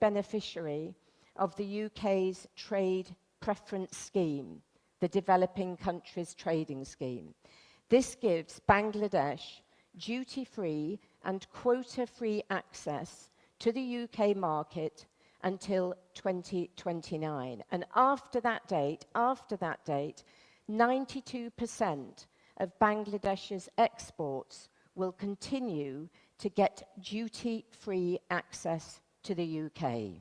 beneficiary of the UK's trade preference scheme, the Developing Countries Trading Scheme. This gives Bangladesh duty-free and quota-free access to the UK market until 2029. And after that date, 92% of Bangladesh's exports will continue to get duty-free access to the UK.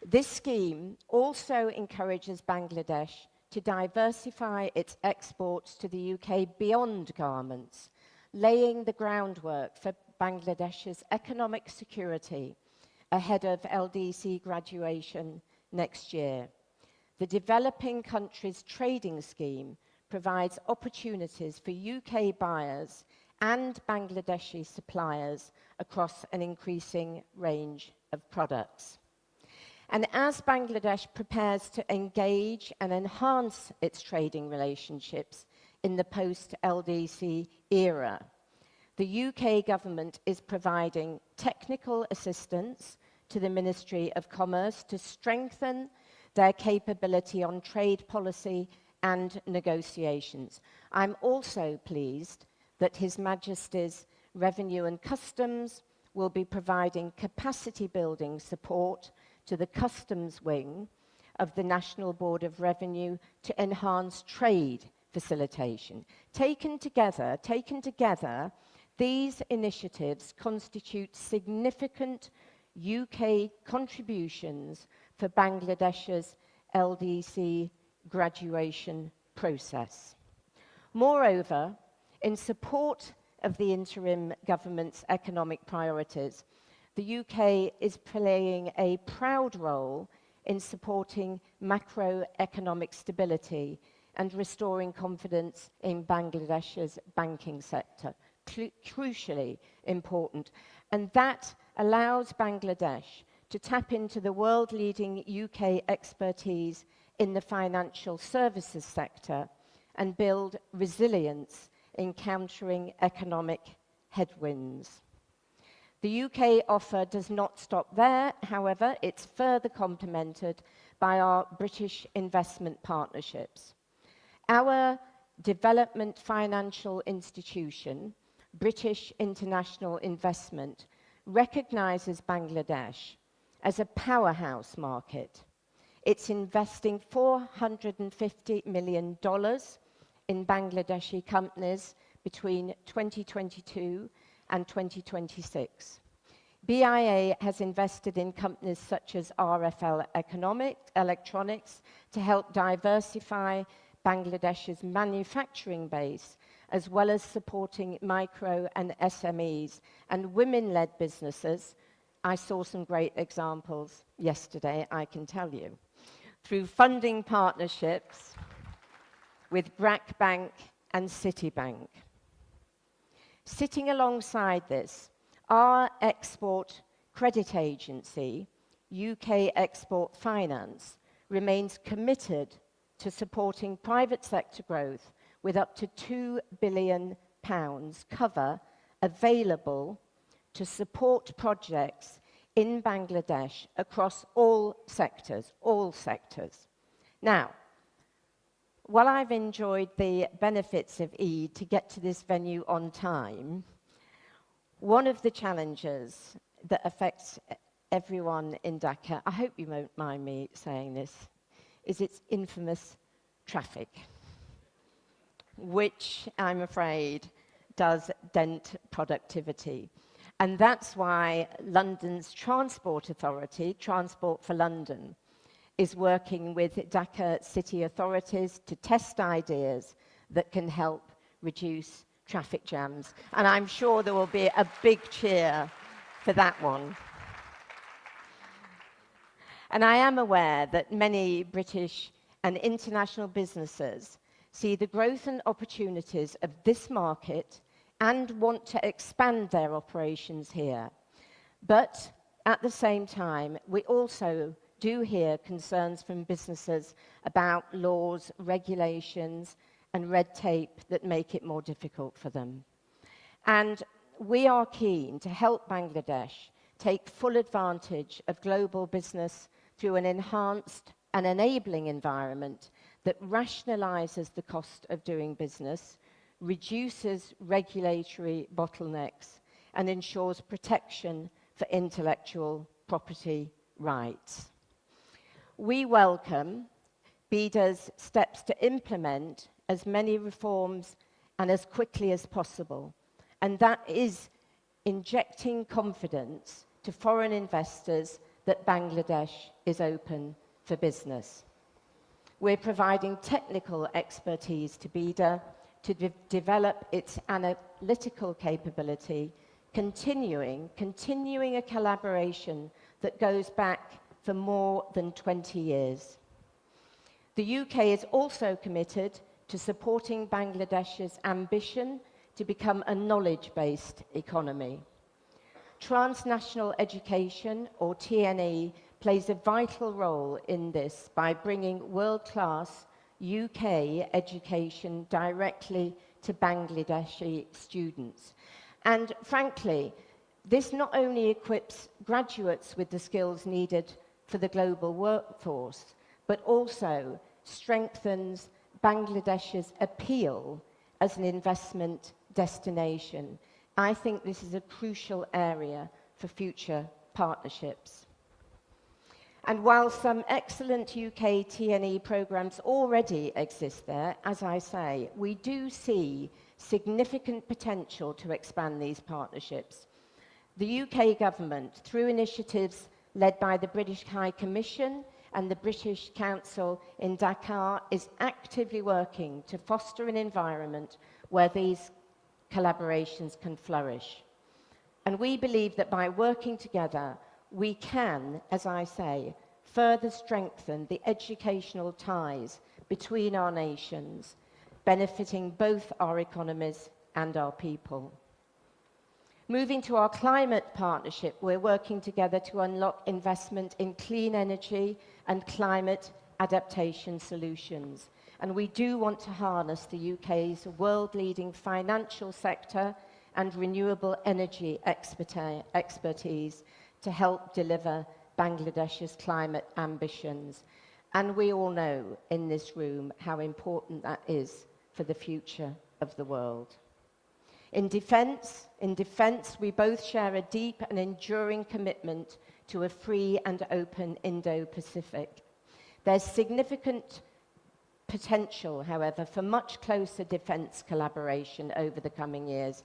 This scheme also encourages Bangladesh to diversify its exports to the UK beyond garments, laying the groundwork for Bangladesh's economic security ahead of LDC graduation next year. The Developing Countries Trading Scheme provides opportunities for UK buyers and Bangladeshi suppliers across an increasing range of products. And as Bangladesh prepares to engage and enhance its trading relationships in the post-LDC era, the UK government is providing technical assistance to the Ministry of Commerce to strengthen their capability on trade policy and negotiations. I'm also pleased that His Majesty's Revenue and Customs will be providing capacity building support to the Customs Wing of the National Board of Revenue to enhance trade facilitation. Taken together, these initiatives constitute significant UK contributions for Bangladesh's LDC graduation process. Moreover, in support of the interim government's economic priorities, the UK is playing a proud role in supporting macroeconomic stability and restoring confidence in Bangladesh's banking sector, crucially important. And that allows Bangladesh to tap into the world-leading UK expertise in the financial services sector and build resilience in countering economic headwinds. The UK offer does not stop there, however, it's further complemented by our British investment partnerships. Our development financial institution, British International Investment, recognises Bangladesh as a powerhouse market. It's investing $450 million in Bangladeshi companies between 2022 and 2026. BIA has invested in companies such as RFL Electronics to help diversify Bangladesh's manufacturing base, as well as supporting micro and SMEs and women-led businesses. I saw some great examples yesterday, I can tell you, through funding partnerships with BRAC Bank and Citibank. Sitting alongside this, our export credit agency, UK Export Finance, remains committed to supporting private sector growth with up to £2 billion cover available to support projects in Bangladesh across all sectors. Now, while I've enjoyed the benefits of Eid to get to this venue on time, one of the challenges that affects everyone in Dhaka, I hope you won't mind me saying this, is its infamous traffic, which I'm afraid does dent productivity. And that's why London's Transport Authority, Transport for London, is working with Dhaka city authorities to test ideas that can help reduce traffic jams. And I'm sure there will be a big cheer for that one. And I am aware that many British and international businesses see the growth and opportunities of this market and want to expand their operations here. But at the same time, we also do hear concerns from businesses about laws, regulations, and red tape that make it more difficult for them. And we are keen to help Bangladesh take full advantage of global business through an enhanced and enabling environment that rationalizes the cost of doing business, reduces regulatory bottlenecks, and ensures protection for intellectual property rights. We welcome BEDA's steps to implement as many reforms and as quickly as possible, and that is injecting confidence to foreign investors that Bangladesh is open for business. We're providing technical expertise to BEDA to develop its analytical capability, continuing a collaboration that goes back for more than 20 years. The UK is also committed to supporting Bangladesh's ambition to become a knowledge-based economy. Transnational education, or TNE, plays a vital role in this by bringing world-class UK education directly to Bangladeshi students. And frankly, this not only equips graduates with the skills needed for the global workforce, but also strengthens Bangladesh's appeal as an investment destination. I think this is a crucial area for future partnerships. And while some excellent UK TNE programs already exist there, as I say, we do see significant potential to expand these partnerships. The UK government, through initiatives led by the British High Commission and the British Council in Dhaka, is actively working to foster an environment where these collaborations can flourish. And we believe that by working together, we can, as I say, further strengthen the educational ties between our nations, benefiting both our economies and our people. Moving to our climate partnership, we're working together to unlock investment in clean energy and climate adaptation solutions. And we do want to harness the UK's world-leading financial sector and renewable energy expertise to help deliver Bangladesh's climate ambitions. And we all know in this room how important that is for the future of the world. In defence, we both share a deep and enduring commitment to a free and open Indo-Pacific. There's significant potential, however, for much closer defence collaboration over the coming years,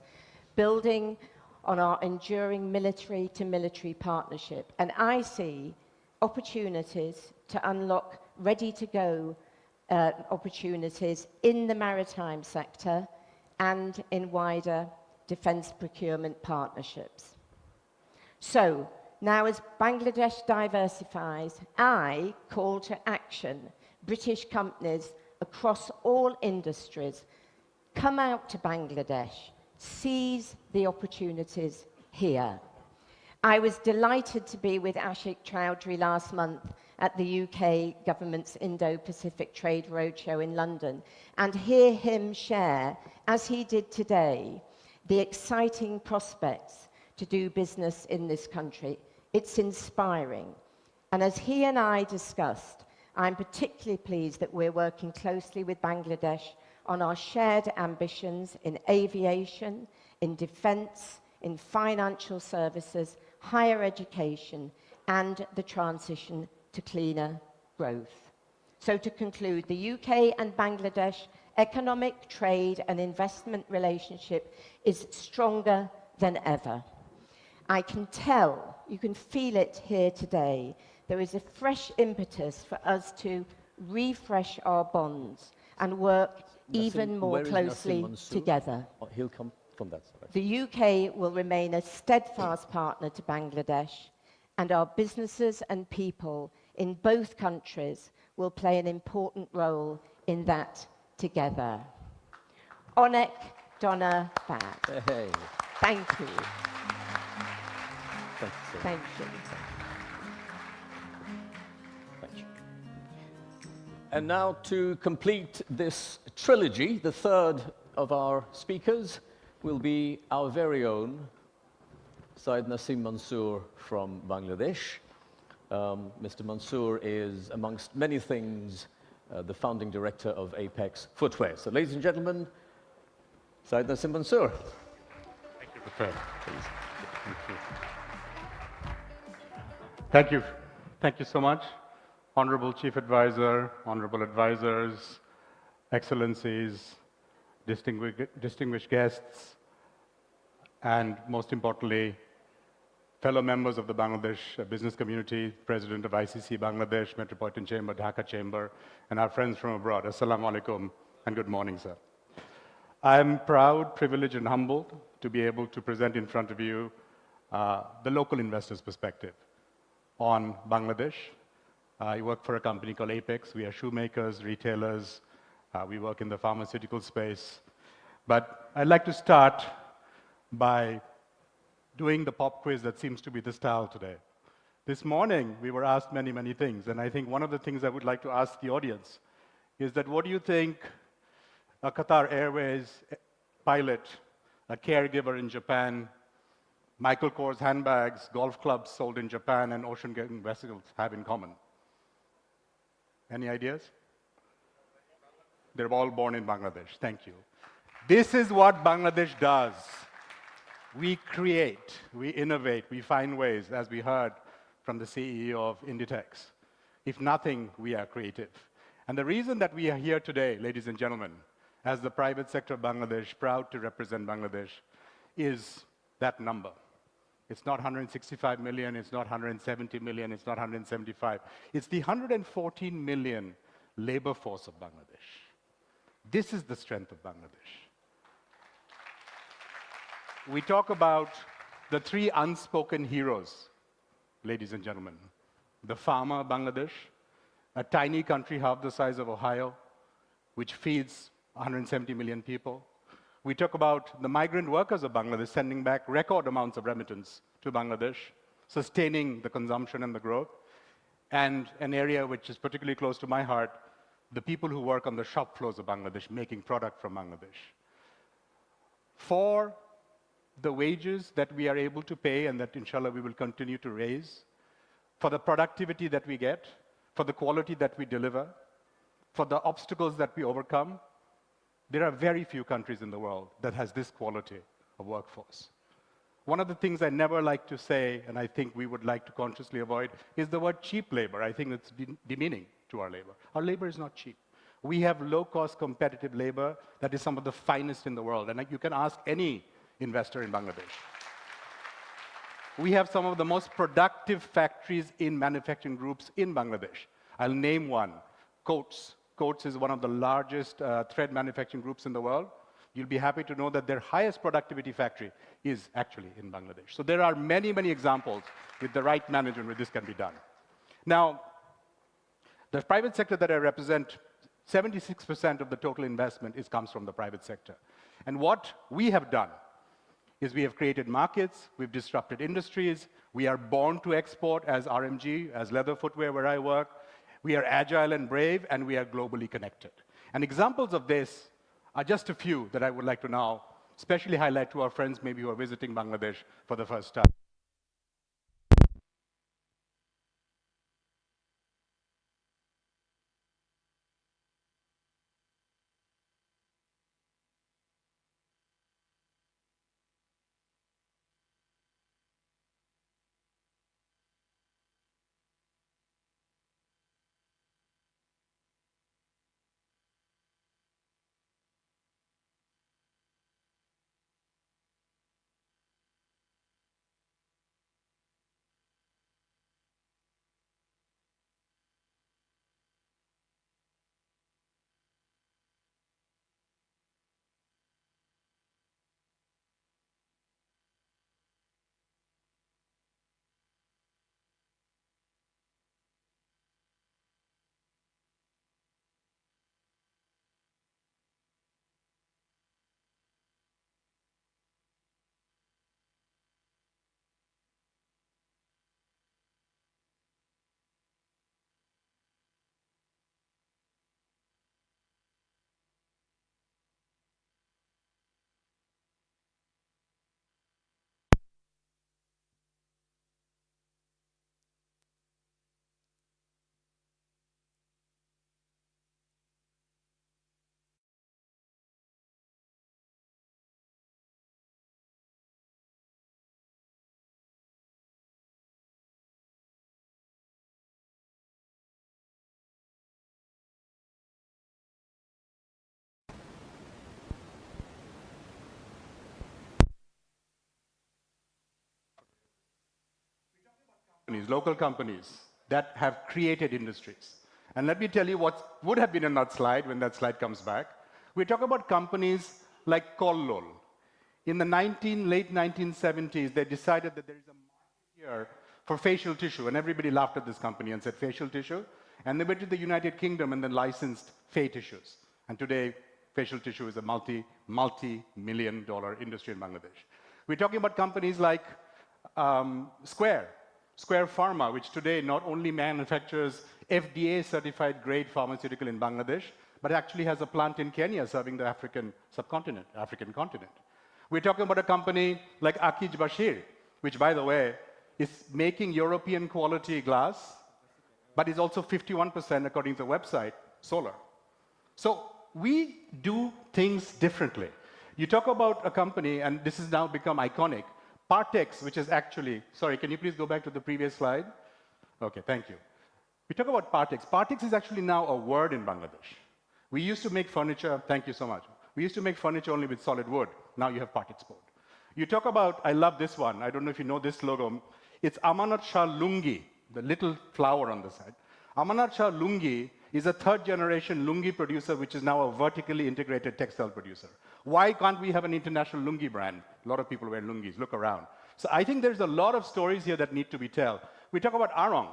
building on our enduring military-to-military partnership. And I see opportunities to unlock ready-to-go opportunities in the maritime sector and in wider defence procurement partnerships. So, now as Bangladesh diversifies, I call to action British companies across all industries. Come out to Bangladesh, seize the opportunities here. I was delighted to be with Ashik Chowdhury last month at the UK government's Indo-Pacific Trade Roadshow in London and hear him share, as he did today, the exciting prospects to do business in this country. It's inspiring. And as he and I discussed, I'm particularly pleased that we're working closely with Bangladesh on our shared ambitions in aviation, in defence, in financial services, higher education, and the transition to cleaner growth. So to conclude, the UK and Bangladesh economic, trade, and investment relationship is stronger than ever. I can tell, you can feel it here today, there is a fresh impetus for us to refresh our bonds and work even more closely together. Oh, he'll come from that side. The UK will remain a steadfast partner to Bangladesh, and our businesses and people in both countries will play an important role in that together. Onek Donna Bag. Hey. Thank you. Thank you. Thank you. And now to complete this trilogy, the third of our speakers, will be our very own Syed Naseem Mansoor from Bangladesh. Mr. Mansoor is, amongst many things, the founding director of Apex Footwear. So, ladies and gentlemen, Syed Naseem Mansoor. Thank you, Dr. Please. Thank you. Thank you so much. Honorable Chief Advisor, honorable advisors, excellencies, distinguished guests, and most importantly, fellow members of the Bangladesh business community, President of ICC Bangladesh, Metropolitan Chamber, Dhaka Chamber, and our friends from abroad. Assalamu alaikum and good morning, sir. I am proud, privileged, and humbled to be able to present in front of you the local investors' perspective on Bangladesh. I work for a company called Apex. We are shoemakers, retailers. We work in the pharmaceutical space. But I'd like to start by doing the pop quiz that seems to be the style today. This morning, we were asked many, many things. And I think one of the things I would like to ask the audience is that what do you think a Qatar Airways pilot, a caregiver in Japan, Michael Kors handbags, golf clubs sold in Japan, and ocean-going vessels have in common? Any ideas? They're all born in Bangladesh. Thank you. This is what Bangladesh does. We create, we innovate, we find ways, as we heard from the CEO of Inditex. If nothing, we are creative. And the reason that we are here today, ladies and gentlemen, as the private sector of Bangladesh, proud to represent Bangladesh, is that number. It's not 165 million, it's not 170 million, it's not 175. It's the 114 million labor force of Bangladesh. This is the strength of Bangladesh. We talk about the three unspoken heroes, ladies and gentlemen. The farmer, Bangladesh, a tiny country half the size of Ohio, which feeds 170 million people. We talk about the migrant workers of Bangladesh sending back record amounts of remittance to Bangladesh, sustaining the consumption and the growth. And an area which is particularly close to my heart, the people who work on the shop floors of Bangladesh, making product from Bangladesh. For the wages that we are able to pay and that inshallah we will continue to raise, for the productivity that we get, for the quality that we deliver, for the obstacles that we overcome, there are very few countries in the world that has this quality of workforce. One of the things I never like to say, and I think we would like to consciously avoid, is the word cheap labor. I think it's demeaning to our labor. Our labor is not cheap. We have low-cost competitive labor that is some of the finest in the world, and you can ask any investor in Bangladesh. We have some of the most productive factories in manufacturing groups in Bangladesh. I'll name one, Coats. Coats is one of the largest thread manufacturing groups in the world. You'll be happy to know that their highest productivity factory is actually in Bangladesh. So there are many, many examples with the right management where this can be done. Now, the private sector that I represent, 76% of the total investment comes from the private sector. And what we have done is we have created markets, we've disrupted industries, we are born to export as RMG, as leather footwear where I work, we are agile and brave, and we are globally connected. And examples of this are just a few that I would like to now especially highlight to our friends maybe who are visiting Bangladesh for the first time. local companies that have created industries. And let me tell you what would have been in that slide when that slide comes back. We talk about companies like Kollol. In the late 1970s, they decided that there is a market here for facial tissue, and everybody laughed at this company and said, facial tissue? And they went to the United Kingdom and then licensed Fay tissues. And today, facial tissue is a multi-million-dollar industry in Bangladesh. We're talking about companies like Square Pharma, which today not only manufactures FDA-certified grade pharmaceutical in Bangladesh, but actually has a plant in Kenya serving the African continent. We're talking about a company like Akij Bashir, which, by the way, is making European quality glass, but is also 51%, according to the website, solar. So we do things differently. You talk about a company, and this has now become iconic, Partex, which is actually, sorry, can you please go back to the previous slide? Okay, thank you. We talk about Partex. Partex is actually now a word in Bangladesh. We used to make furniture, thank you so much. We used to make furniture only with solid wood. Now you have Partex board. You talk about, I love this one. I don't know if you know this logo. It's Amanat Shah Lungi, the little flower on the side. Amanat Shah Lungi is a third-generation lungi producer, which is now a vertically integrated textile producer. Why can't we have an international lungi brand? A lot of people wear lungis. Look around. So I think there's a lot of stories here that need to be told. We talk about Arong.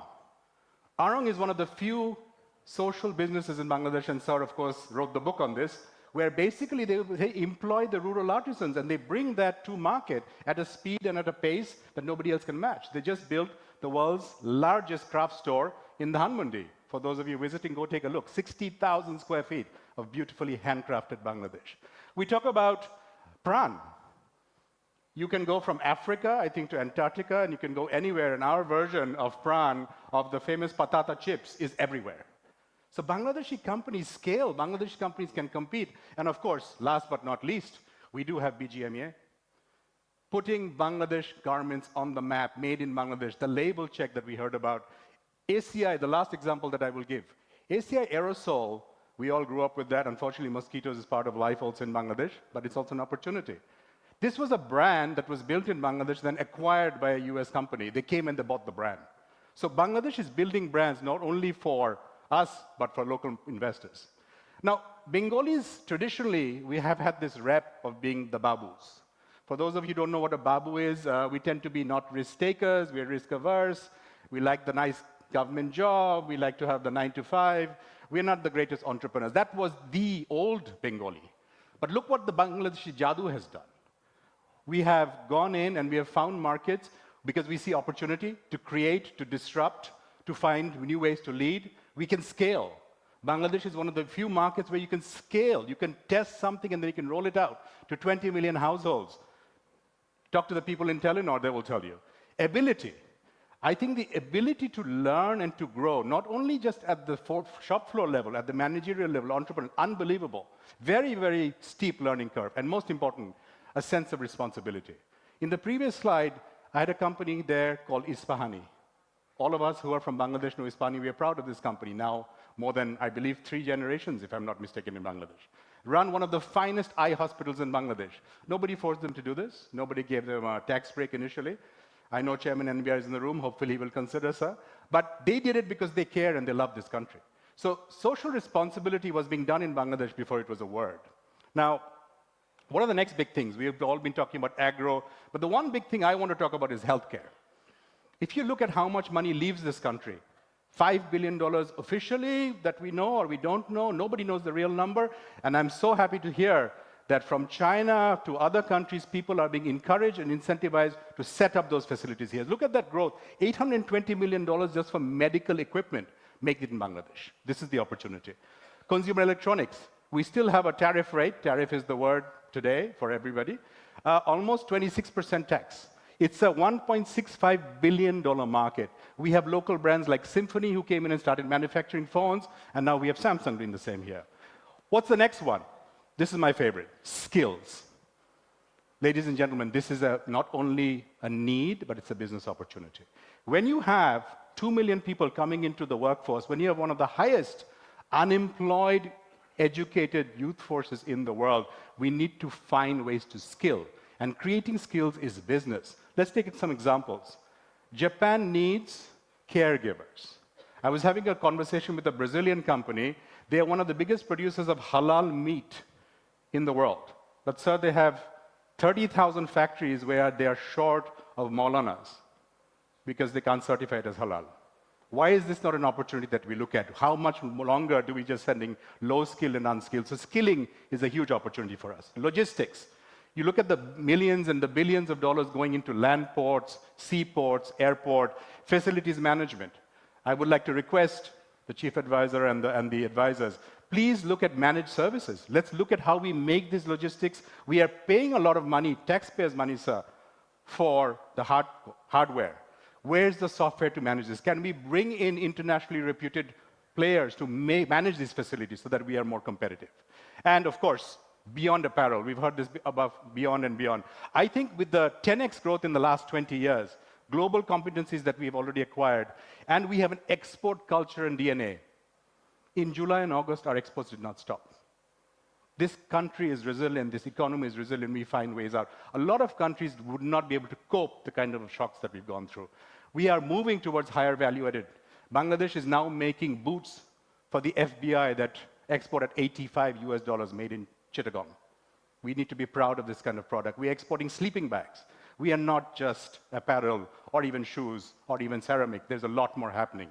Arong is one of the few social businesses in Bangladesh, and Sir, of course, wrote the book on this, where basically they employ the rural artisans and they bring that to market at a speed and at a pace that nobody else can match. They just built the world's largest craft store in the Dhanmondi. For those of you visiting, go take a look. 60,000 square feet of beautifully handcrafted Bangladesh. We talk about Pran. You can go from Africa, I think, to Antarctica, and you can go anywhere, and our version of Pran, of the famous patata chips, is everywhere. So Bangladeshi companies scale, Bangladeshi companies can compete. And of course, last but not least, we do have BGMEA. Putting Bangladesh garments on the map, made in Bangladesh, the label check that we heard about. ACI, the last example that I will give. ACI aerosol, we all grew up with that. Unfortunately, mosquitoes is part of life also in Bangladesh, but it's also an opportunity. This was a brand that was built in Bangladesh, then acquired by a US company. They came and they bought the brand. So Bangladesh is building brands not only for us, but for local investors. Now, Bengalis, traditionally, we have had this rep of being the babus. For those of you who don't know what a babu is, we tend to be not risk takers, we're risk averse, we like the nice government job, we like to have the 9 to 5, we're not the greatest entrepreneurs. That was the old Bengali. But look what the Bangladeshi Jadoo has done. We have gone in and we have found markets because we see opportunity to create, to disrupt, to find new ways to lead. We can scale. Bangladesh is one of the few markets where you can scale. You can test something and then you can roll it out to 20 million households. Talk to the people in Telenor, they will tell you. Ability. I think the ability to learn and to grow, not only just at the shop floor level, at the managerial level, entrepreneur, unbelievable. Very, very steep learning curve. And most important, a sense of responsibility. In the previous slide, I had a company there called Ispahani. All of us who are from Bangladesh know Ispahani. We are proud of this company now, more than, I believe, 3 generations, if I'm not mistaken, in Bangladesh. Run one of the finest eye hospitals in Bangladesh. Nobody forced them to do this. Nobody gave them a tax break initially. I know Chairman NBR is in the room. Hopefully he will consider, sir. But they did it because they care and they love this country. So social responsibility was being done in Bangladesh before it was a word. Now, what are the next big things? We've all been talking about agro, but the one big thing I want to talk about is healthcare. If you look at how much money leaves this country, $5 billion officially that we know or we don't know, nobody knows the real number, and I'm so happy to hear that from China to other countries, people are being encouraged and incentivized to set up those facilities here. Look at that growth, $820 million just for medical equipment, make it in Bangladesh. This is the opportunity. Consumer electronics, we still have a tariff rate, tariff is the word today for everybody, almost 26% tax. It's a $1.65 billion market. We have local brands like Symphony who came in and started manufacturing phones, and now we have Samsung doing the same here. What's the next one? This is my favorite, skills. Ladies and gentlemen, this is not only a need, but it's a business opportunity. When you have 2 million people coming into the workforce, when you have one of the highest unemployed, educated youth forces in the world, we need to find ways to skill. And creating skills is business. Let's take some examples. Japan needs caregivers. I was having a conversation with a Brazilian company. They are one of the biggest producers of halal meat in the world. But, sir, they have 30,000 factories where they are short of Maulanas because they can't certify it as halal. Why is this not an opportunity that we look at? How much longer do we just sending low-skilled and unskilled? So skilling is a huge opportunity for us. Logistics. You look at the millions and the billions of dollars going into land ports, seaports, airport, facilities management. I would like to request the chief advisor and the advisors, please look at managed services. Let's look at how we make this logistics. We are paying a lot of money, taxpayers' money, sir, for the hardware. Where's the software to manage this? Can we bring in internationally reputed players to manage these facilities so that we are more competitive? And of course, beyond apparel, we've heard this above, beyond and beyond. I think with the 10x growth in the last 20 years, global competencies that we've already acquired, and we have an export culture and DNA. In July and August, our exports did not stop. This country is resilient, this economy is resilient, we find ways out. A lot of countries would not be able to cope the kind of shocks that we've gone through. We are moving towards higher value added. Bangladesh is now making boots for the FBI that export at $85 made in Chittagong. We need to be proud of this kind of product. We are exporting sleeping bags. We are not just apparel or even shoes or even ceramic. There's a lot more happening.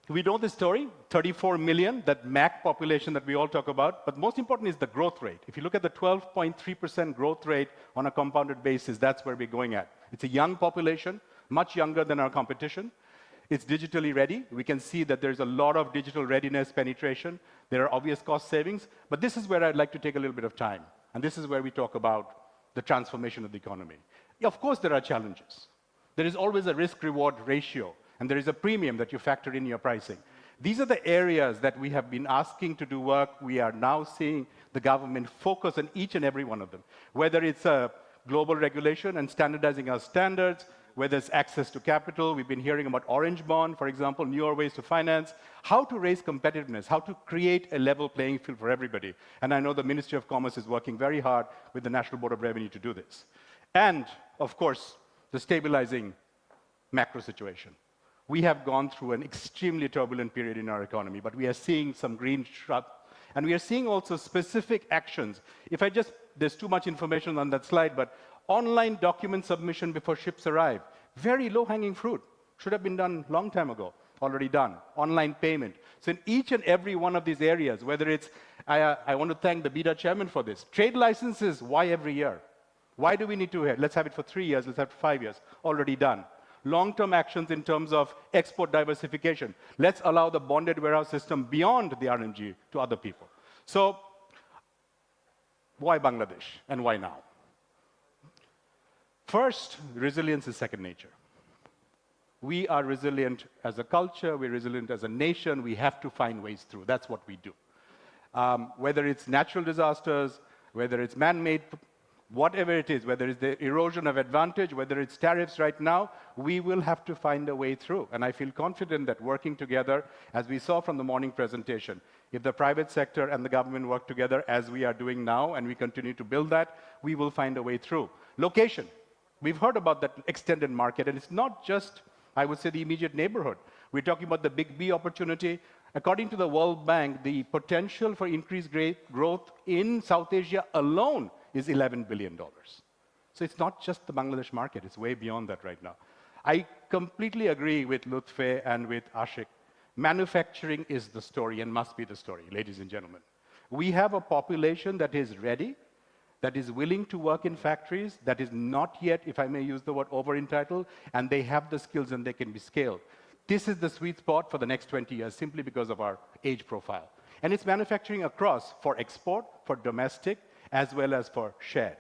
We know the story, 34 million, that MAC population that we all talk about, but most important is the growth rate. If you look at the 12.3% growth rate on a compounded basis, that's where we're going at. It's a young population, much younger than our competition. It's digitally ready. We can see that there's a lot of digital readiness penetration. There are obvious cost savings, but this is where I'd like to take a little bit of time, and this is where we talk about the transformation of the economy. Of course, there are challenges. There is always a risk-reward ratio, and there is a premium that you factor in your pricing. These are the areas that we have been asking to do work. We are now seeing the government focus on each and every one of them, whether it's a global regulation and standardizing our standards, whether it's access to capital. We've been hearing about Orange Bond, for example, newer ways to finance, how to raise competitiveness, how to create a level playing field for everybody. And I know the Ministry of Commerce is working very hard with the National Board of Revenue to do this. And, of course, the stabilizing macro situation. We have gone through an extremely turbulent period in our economy, but we are seeing some green shoots, and we are seeing also specific actions. There's too much information on that slide, but online document submission before ships arrive, very low-hanging fruit. Should have been done a long time ago, already done. Online payment. So in each and every one of these areas, whether it's, I want to thank the BIDA chairman for this. Trade licenses, why every year? Why do we need to let's have it for 3 years, let's have it for 5 years, already done. Long-term actions in terms of export diversification. Let's allow the bonded warehouse system beyond the RMG to other people. So, why Bangladesh and why now? First, resilience is second nature. We are resilient as a culture, we're resilient as a nation, we have to find ways through. That's what we do. Whether it's natural disasters, whether it's man-made, whatever it is, whether it's the erosion of advantage, whether it's tariffs right now, we will have to find a way through. And I feel confident that working together, as we saw from the morning presentation, if the private sector and the government work together as we are doing now, and we continue to build that, we will find a way through. Location. We've heard about that extended market, and it's not just, I would say, the immediate neighborhood. We're talking about the Big B opportunity. According to the World Bank, the potential for increased growth in South Asia alone is $11 billion. So it's not just the Bangladesh market, it's way beyond that right now. I completely agree with Lutfe and with Ashik. Manufacturing is the story and must be the story, ladies and gentlemen. We have a population that is ready, that is willing to work in factories, that is not yet, if I may use the word, over-entitled, and they have the skills and they can be scaled. This is the sweet spot for the next 20 years, simply because of our age profile. And it's manufacturing across, for export, for domestic, as well as for shared.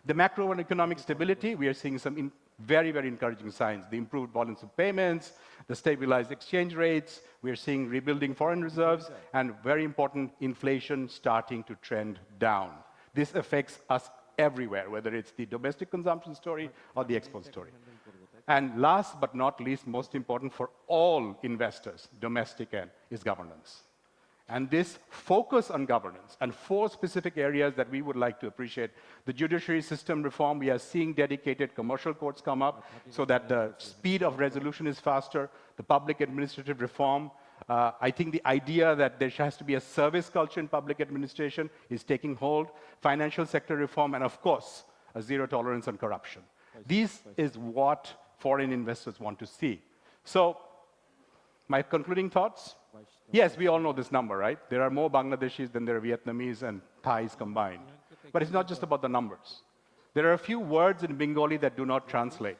The macroeconomic stability, we are seeing some very, very encouraging signs. The improved volumes of payments, the stabilized exchange rates, we are seeing rebuilding foreign reserves, and very important, inflation starting to trend down. This affects us everywhere, whether it's the domestic consumption story or the export story. And last but not least, most important for all investors, domestic and, is governance. And this focus on governance and 4 specific areas that we would like to appreciate. The judiciary system reform, we are seeing dedicated commercial courts come up so that the speed of resolution is faster. The public administrative reform, I think the idea that there has to be a service culture in public administration is taking hold. Financial sector reform, and of course, a zero tolerance on corruption. This is what foreign investors want to see. So, my concluding thoughts? Yes, we all know this number, right? There are more Bangladeshis than there are Vietnamese and Thais combined. But it's not just about the numbers. There are a few words in Bengali that do not translate.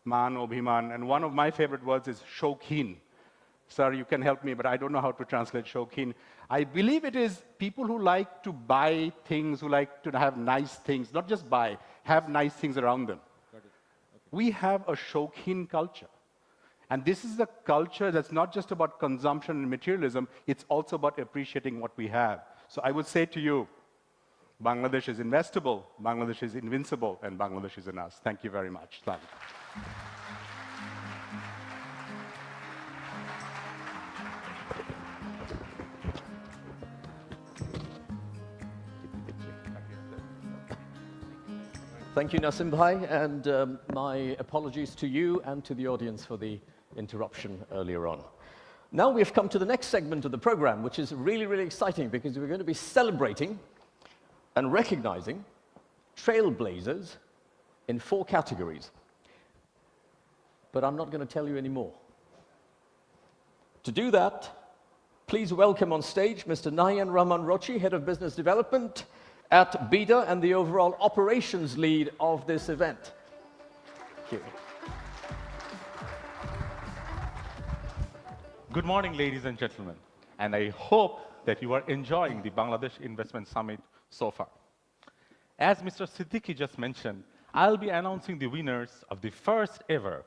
Man, Obhiman, and one of my favorite words is Shokhin. Sir, you can help me, but I don't know how to translate Shokhin. I believe it is people who like to buy things, who like to have nice things, not just buy, have nice things around them. We have a Shokhin culture. And this is a culture that's not just about consumption and materialism, it's also about appreciating what we have. So I would say to you, Bangladesh is investable, Bangladesh is invincible, and Bangladesh is in us. Thank you very much. Thank you. Thank you, Nasim Bhai, and my apologies to you and to the audience for the interruption earlier on. Now we've come to the next segment of the program, which is really, really exciting because we're going to be celebrating and recognizing trailblazers in 4 categories. But I'm not going to tell you any more. To do that, please welcome on stage Mr. Nayan Rahman Rochi, Head of Business Development at BIDA and the overall operations lead of this event. Thank you. Good morning, ladies and gentlemen, and I hope that you are enjoying the Bangladesh Investment Summit so far. As Mr. Siddiqui just mentioned, I'll be announcing the winners of the first ever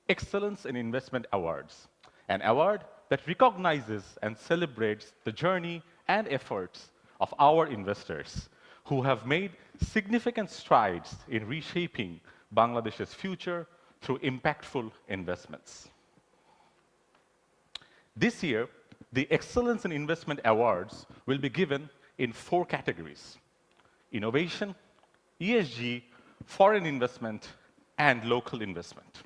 Excellence in Investment Awards, an award that recognizes and celebrates the journey and efforts of our investors who have made significant strides in reshaping Bangladesh's future through impactful investments. This year, the Excellence in Investment Awards will be given in 4 categories: innovation, ESG, foreign investment, and local investment.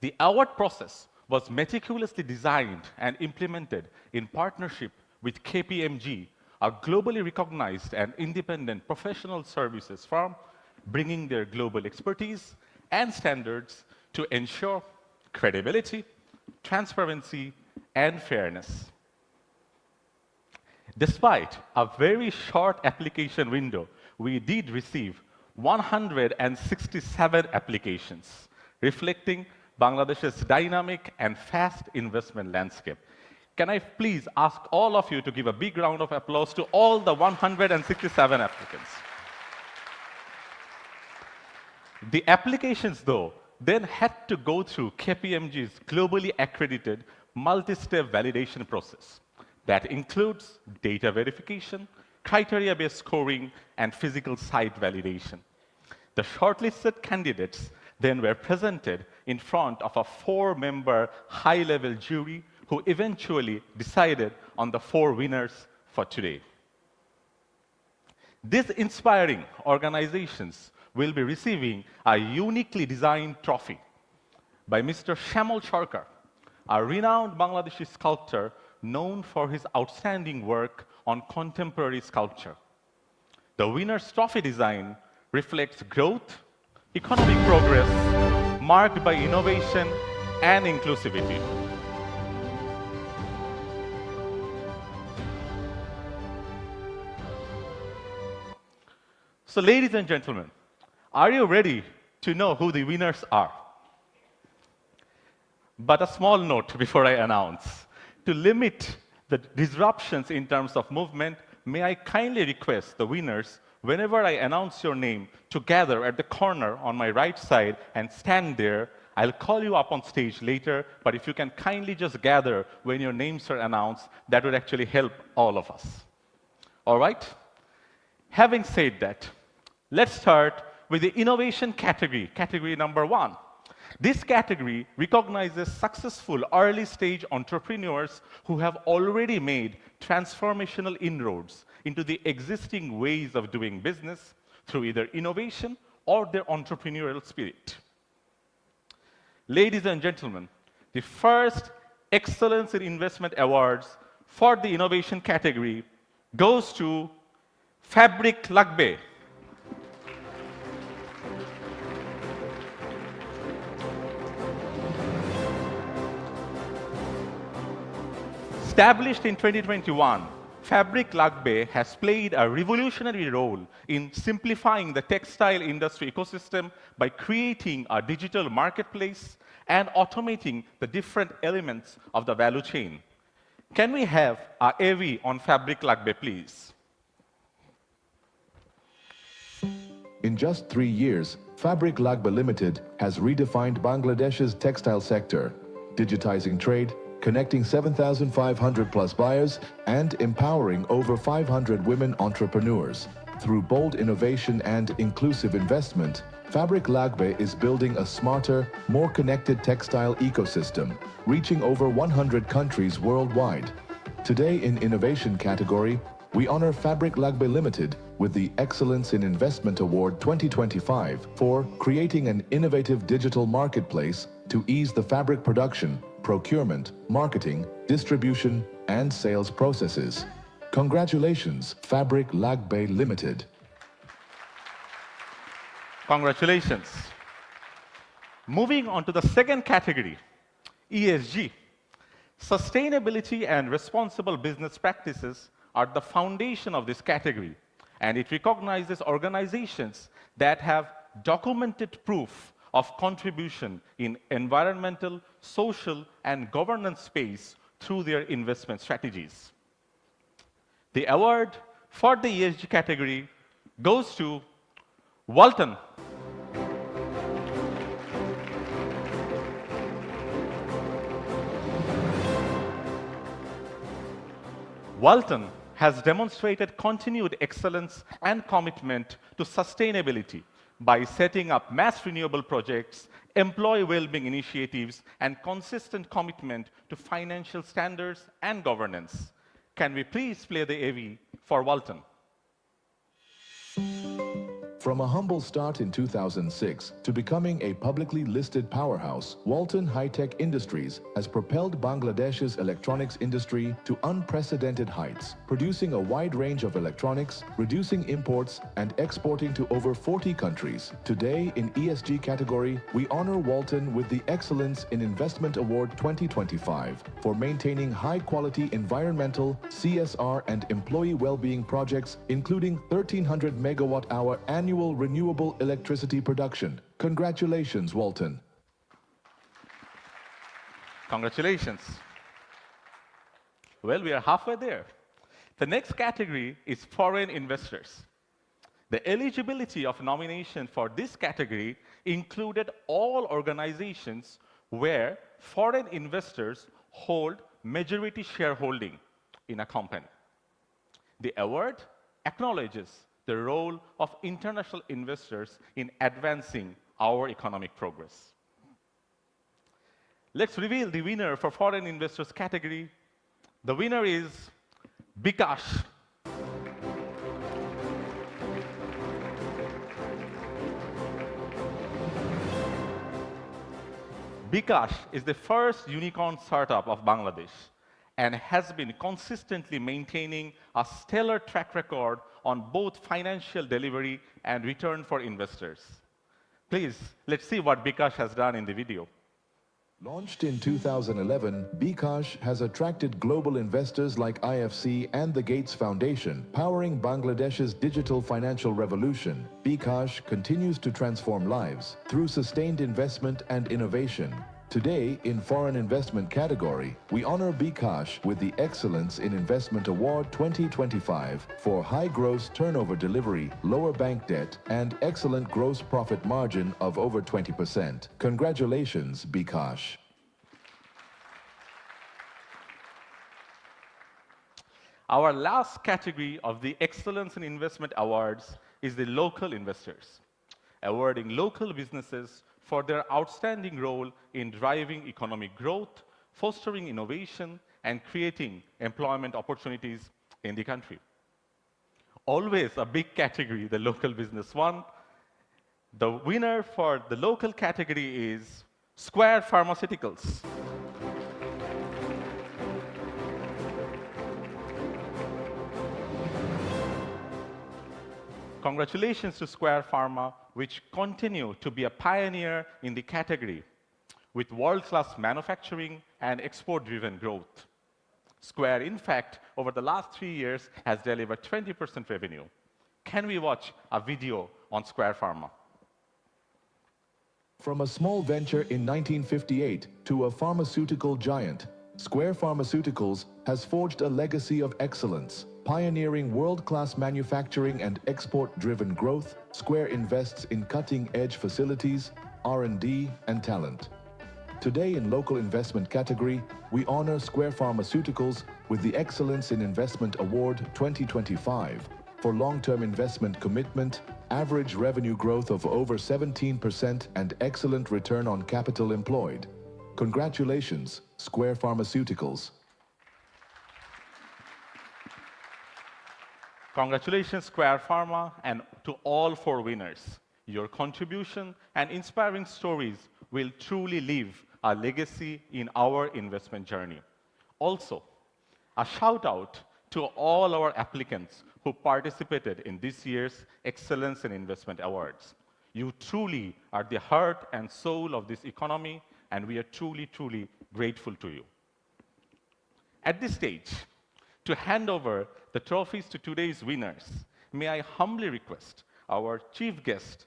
The award process was meticulously designed and implemented in partnership with KPMG, a globally recognized and independent professional services firm, bringing their global expertise and standards to ensure credibility, transparency, and fairness. Despite a very short application window, we did receive 167 applications, reflecting Bangladesh's dynamic and fast investment landscape. Can I please ask all of you to give a big round of applause to all the 167 applicants? The applications, though, then had to go through KPMG's globally accredited multi-step validation process that includes data verification, criteria-based scoring, and physical site validation. The shortlisted candidates then were presented in front of a 4-member high-level jury who eventually decided on the 4 winners for today. These inspiring organizations will be receiving a uniquely designed trophy by Mr. Shamal Sarkar, a renowned Bangladeshi sculptor known for his outstanding work on contemporary sculpture. The winner's trophy design reflects growth, economic progress, marked by innovation and inclusivity. So, ladies and gentlemen, are you ready to know who the winners are? But a small note before I announce. To limit the disruptions in terms of movement, may I kindly request the winners, whenever I announce your name, to gather at the corner on my right side and stand there. I'll call you up on stage later, but if you can kindly just gather when your names are announced, that would actually help all of us. All right? Having said that, let's start with the innovation category, category number 1. This category recognizes successful early-stage entrepreneurs who have already made transformational inroads into the existing ways of doing business through either innovation or their entrepreneurial spirit. Ladies and gentlemen, the first Excellence in Investment Awards for the innovation category goes to Fabric Lagbe. Established in 2021, Fabric Lagbe has played a revolutionary role in simplifying the textile industry ecosystem by creating a digital marketplace and automating the different elements of the value chain. Can we have a AV on Fabric Lagbe, please? In just 3 years, Fabric Lagbe Limited has redefined Bangladesh's textile sector, digitizing trade, connecting 7,500 plus buyers, and empowering over 500 women entrepreneurs. Through bold innovation and inclusive investment, Fabric Lagbe is building a smarter, more connected textile ecosystem, reaching over 100 countries worldwide. Today in Innovation category, we honor Fabric Lagbe Limited with the Excellence in Investment Award 2025 for creating an innovative digital marketplace to ease the fabric production, procurement, marketing, distribution, and sales processes. Congratulations, Fabric Lagbe Limited. Congratulations. Moving on to the second category, ESG. Sustainability and responsible business practices are the foundation of this category, and it recognizes organizations that have documented proof of contribution in environmental, social, and governance space through their investment strategies. The award for the ESG category goes to Walton. Walton has demonstrated continued excellence and commitment to sustainability by setting up mass renewable projects, employee well-being initiatives, and consistent commitment to financial standards and governance. Can we please play the AV for Walton? From a humble start in 2006 to becoming a publicly listed powerhouse, Walton High-Tech Industries has propelled Bangladesh's electronics industry to unprecedented heights, producing a wide range of electronics, reducing imports, and exporting to over 40 countries. Today, in ESG category, we honor Walton with the Excellence in Investment Award 2025 for maintaining high-quality environmental, CSR, and employee well-being projects, including 1,300 megawatt-hour annual renewable electricity production. Congratulations, Walton. Congratulations. Well, we are halfway there. The next category is foreign investors. The eligibility of nomination for this category included all organizations where foreign investors hold majority shareholding in a company. The award acknowledges the role of international investors in advancing our economic progress. Let's reveal the winner for foreign investors category. The winner is Bikash. Bikash is the first unicorn startup of Bangladesh and has been consistently maintaining a stellar track record on both financial delivery and return for investors. Please, let's see what Bikash has done in the video. Launched in 2011, Bikash has attracted global investors like IFC and the Gates Foundation, powering Bangladesh's digital financial revolution. Bikash continues to transform lives through sustained investment and innovation. Today, in Foreign Investment category, we honor Bikash with the Excellence in Investment Award 2025 for high gross turnover delivery, lower bank debt, and excellent gross profit margin of over 20%. Congratulations, Bikash. Our last category of the Excellence in Investment Awards is the local investors. awarding local businesses for their outstanding role in driving economic growth, fostering innovation, and creating employment opportunities in the country. Always a big category, the local business won. The winner for the local category is Square Pharmaceuticals. Congratulations to Square Pharma, which continue to be a pioneer in the category with world-class manufacturing and export-driven growth. Square, in fact, over the last 3 years, has delivered 20% revenue. Can we watch a video on Square Pharma? From a small venture in 1958 to a pharmaceutical giant, Square Pharmaceuticals has forged a legacy of excellence. Pioneering world-class manufacturing and export-driven growth, Square invests in cutting-edge facilities, R&D, and talent. Today in local investment category, we honor Square Pharmaceuticals with the Excellence in Investment Award 2025 for long-term investment commitment, average revenue growth of over 17%, and excellent return on capital employed. Congratulations, Square Pharmaceuticals. Congratulations, Square Pharma, and to all 4 winners. Your contribution and inspiring stories will truly leave a legacy in our investment journey. Also, a shout out to all our applicants who participated in this year's Excellence in Investment Awards. You truly are the heart and soul of this economy, and we are truly, truly grateful to you. At this stage, to hand over the trophies to today's winners, may I humbly request our chief guest,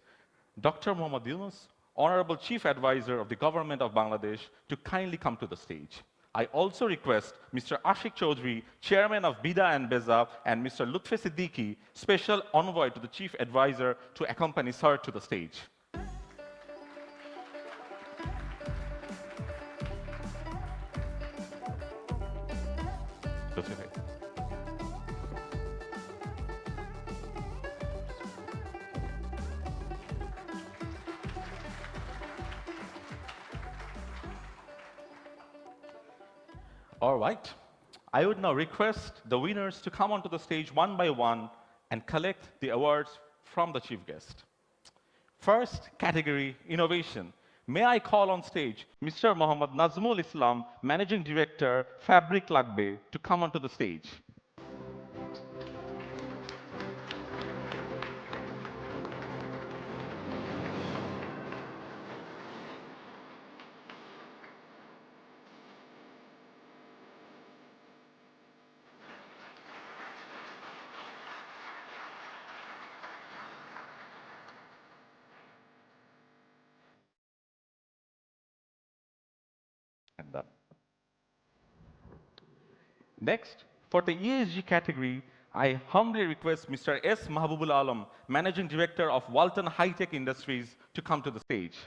Dr. Mohammad Yunus, Honorable Chief Advisor of the Government of Bangladesh, to kindly come to the stage. I also request Mr. Ashik Chaudhry, Chairman of Bida and Beza, and Mr. Lutfi Siddiqui, Special Envoy to the Chief Advisor, to accompany Sir to the stage. Lutfi bhai. All right. I would now request the winners to come onto the stage one by one and collect the awards from the chief guest. First category, innovation. May I call on stage Mr. Mohammad Nazmul Islam, Managing Director, Fabric Lagbe, to come onto the stage. And done. Next, for the ESG category, I humbly request Mr. S. Mahbubul Alam, Managing Director of Walton High-Tech Industries, to come to the stage.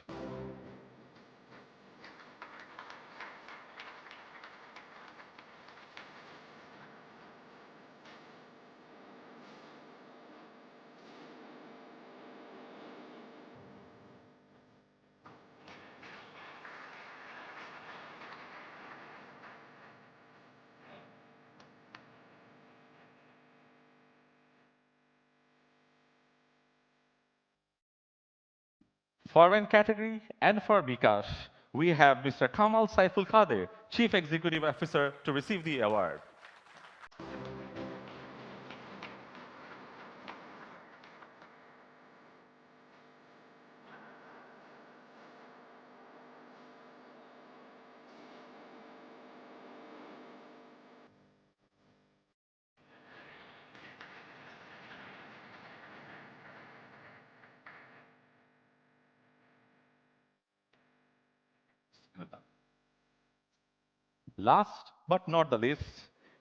Foreign category and for Bikash, we have Mr. Kamal Saiful Kader, Chief Executive Officer, to receive the award. Last but not the least,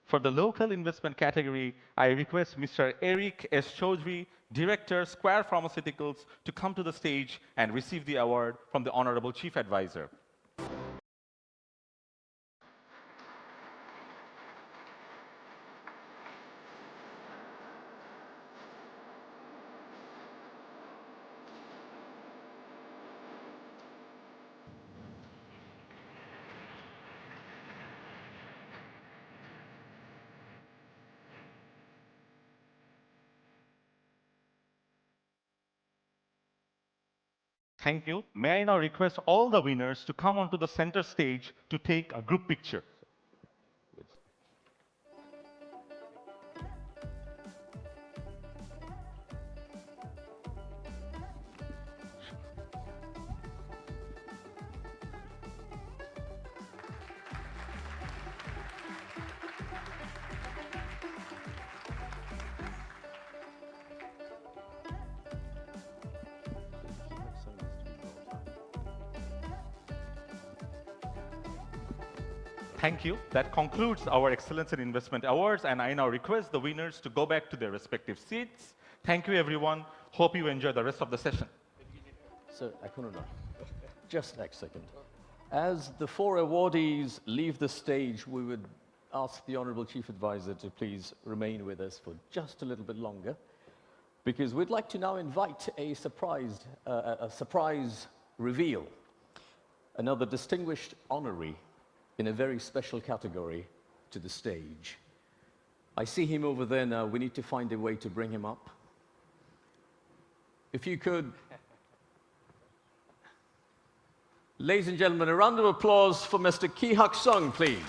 for the local investment category, I request Mr. Eric S. Chaudhry, Director, Square Pharmaceuticals, to come to the stage and receive the award from the Honorable Chief Advisor. Thank you. May I now request all the winners to come onto the center stage to take a group picture. Thank you. That concludes our Excellence in Investment Awards, and I now request the winners to go back to their respective seats. Thank you, everyone. Hope you enjoy the rest of the session. So, Akununa, just next second. As the 4 awardees leave the stage, we would ask the Honorable Chief Advisor to please remain with us for just a little bit longer, because we'd like to now invite a surprise reveal, another distinguished honorary in a very special category to the stage. I see him over there now. We need to find a way to bring him up. If you could, ladies and gentlemen, a round of applause for Mr. Ki Hak Sung, please.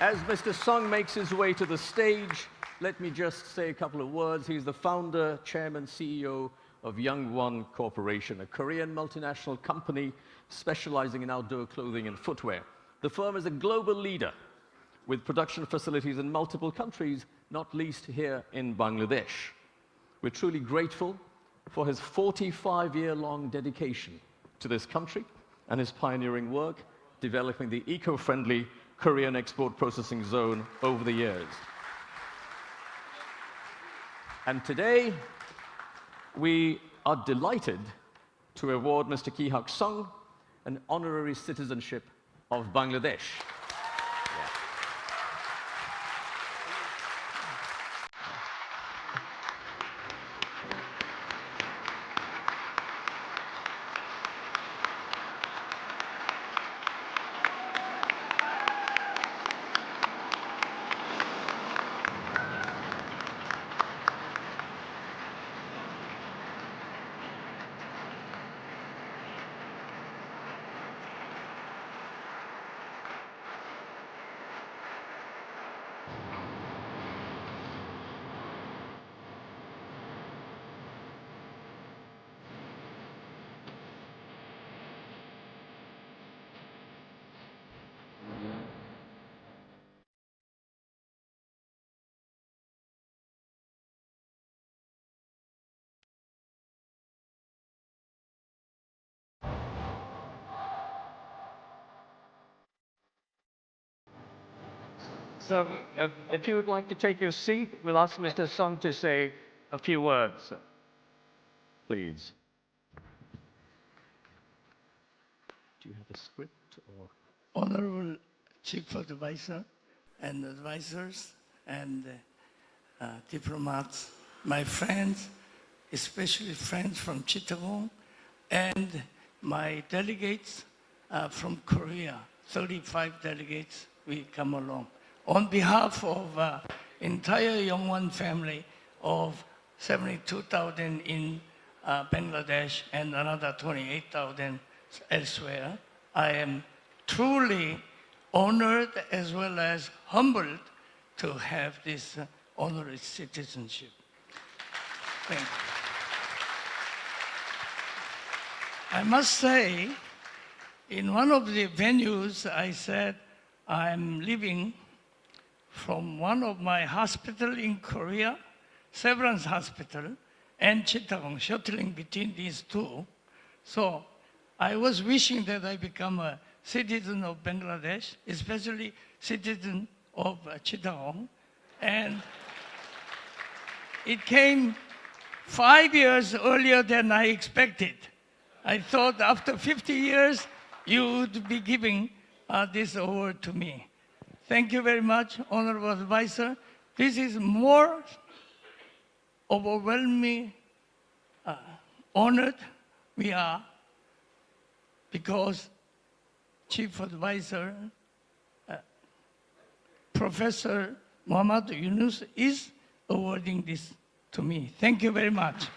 As Mr. Sung makes his way to the stage, let me just say a couple of words. He's the founder, chairman, CEO of Youngwon Corporation, a Korean multinational company specializing in outdoor clothing and footwear. The firm is a global leader with production facilities in multiple countries, not least here in Bangladesh. We're truly grateful for his 45-year-long dedication to this country and his pioneering work developing the eco-friendly Korean export processing zone over the years. And today, we are delighted to award Mr. Ki Hak Sung an honorary citizenship of Bangladesh. So, if you would like to take your seat, we'll ask Mr. Sung to say a few words. Please. Do you have a script or? Honorable Chief Advisor and advisors and diplomats, my friends, especially friends from Chittagong, and my delegates from Korea, 35 delegates, we come along. On behalf of entire Youngwon family of 72,000 in Bangladesh and another 28,000 elsewhere, I am truly honored as well as humbled to have this honorary citizenship. Thank you. I must say, in one of the venues, I said, I'm leaving from one of my hospital in Korea, Severance Hospital, and Chittagong, shuttling between these two. So I was wishing that I become a citizen of Bangladesh, especially citizen of Chittagong. And it came 5 years earlier than I expected. I thought after 50 years, you would be giving this award to me. Thank you very much, Honorable Advisor. This is more overwhelming, honored we are because Chief Advisor, Professor Muhammad Yunus is awarding this to me. Thank you very much.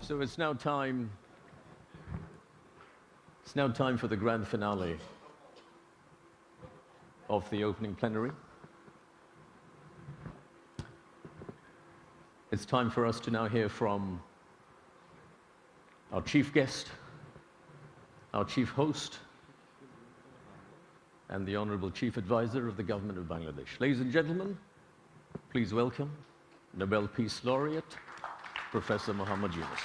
So it's now time for the grand finale of the opening plenary. It's time for us to now hear from our chief guest, our chief host, and the Honorable Chief Advisor of the Government of Bangladesh. Ladies and gentlemen, please welcome Nobel Peace Laureate, Professor Muhammad Yunus.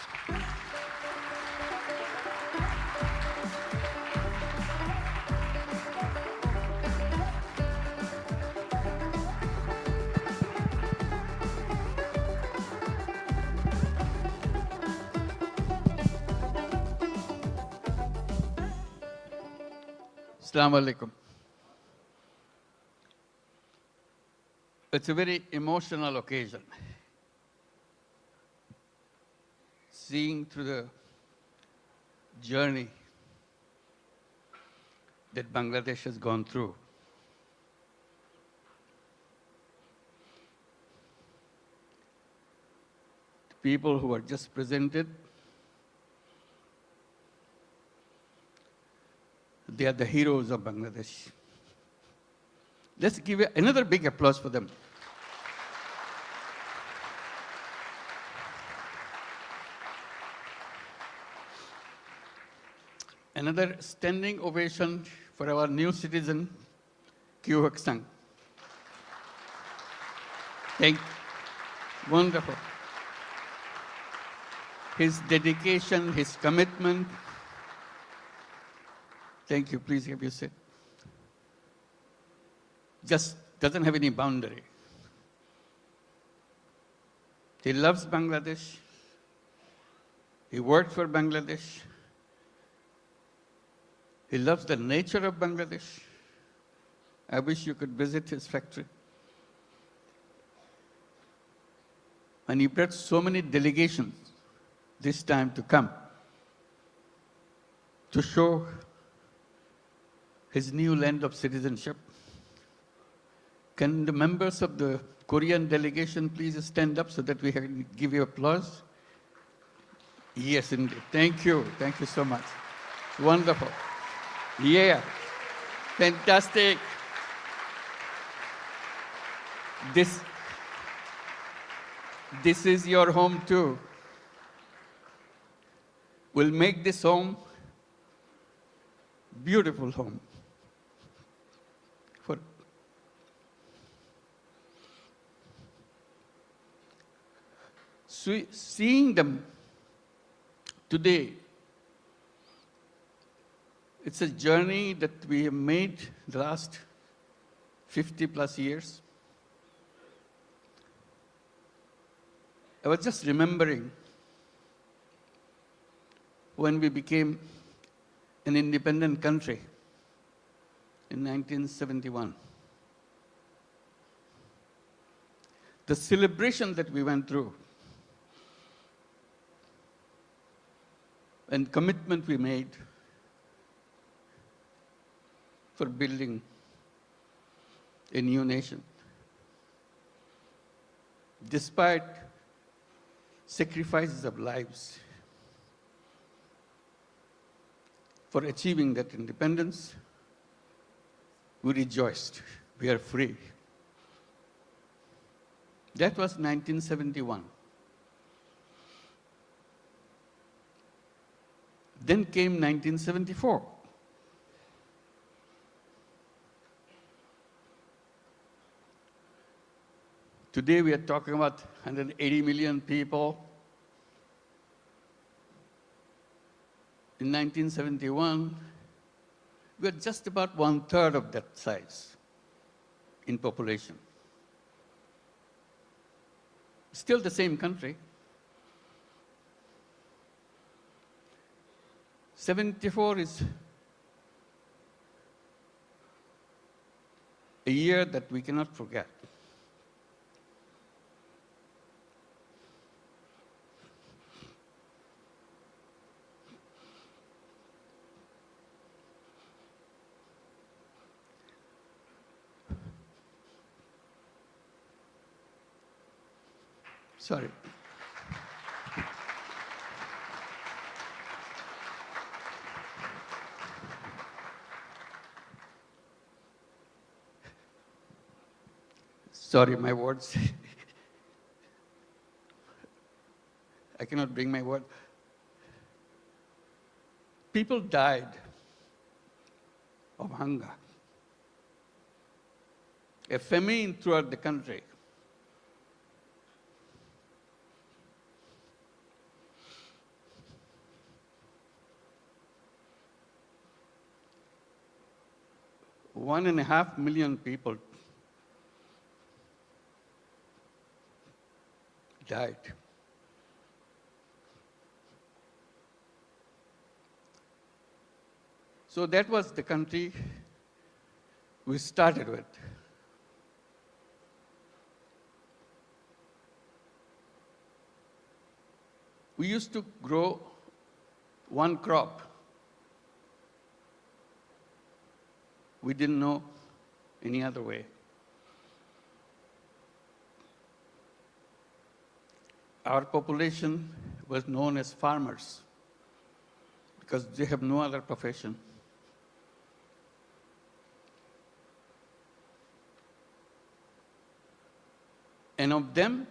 Assalamu alaikum. It's a very emotional occasion. Seeing through the journey that Bangladesh has gone through. The people who are just presented, they are the heroes of Bangladesh. Let's give another big applause for them. Another standing ovation for our new citizen, Kyu Hak Sang. Wonderful. His dedication, his commitment. Thank you. Please have your seat. Just doesn't have any boundary. He loves Bangladesh. He worked for Bangladesh. He loves the nature of Bangladesh. I wish you could visit his factory. And he brought so many delegations this time to come to show his new land of citizenship. Can the members of the Korean delegation please stand up so that we can give you applause? Yes, indeed. Thank you. Thank you so much. Wonderful. Yeah. Fantastic. This is your home too. We'll make this home beautiful home. Seeing them today, it's a journey that we have made the last 50 plus years. I was just remembering when we became an independent country in 1971. The celebration that we went through and commitment we made for building a new nation. Despite sacrifices of lives for achieving that independence, we rejoiced. We are free. That was 1971. Then came 1974. Today we are talking about 180 million people. In 1971, we were just about 1/3 of that size in population. Still the same country. 74 is a year that we cannot forget. Sorry. Sorry, my words. I cannot bring my word. People died of hunger. A famine throughout the country. One and a half million people died. So that was the country we started with. We used to grow one crop. We didn't know any other way. Our population was known as farmers because they have no other profession. And of them,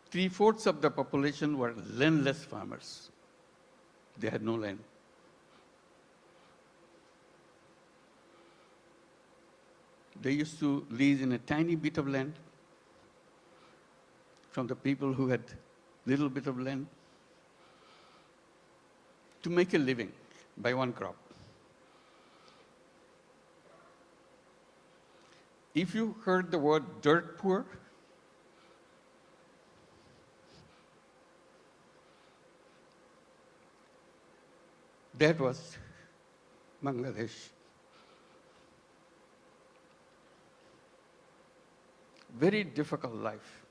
three-fourths of the population were landless farmers. They had no land. They used to lease in a tiny bit of land from the people who had little bit of land to make a living by one crop. If you heard the word dirt poor, that was Bangladesh. Very difficult life.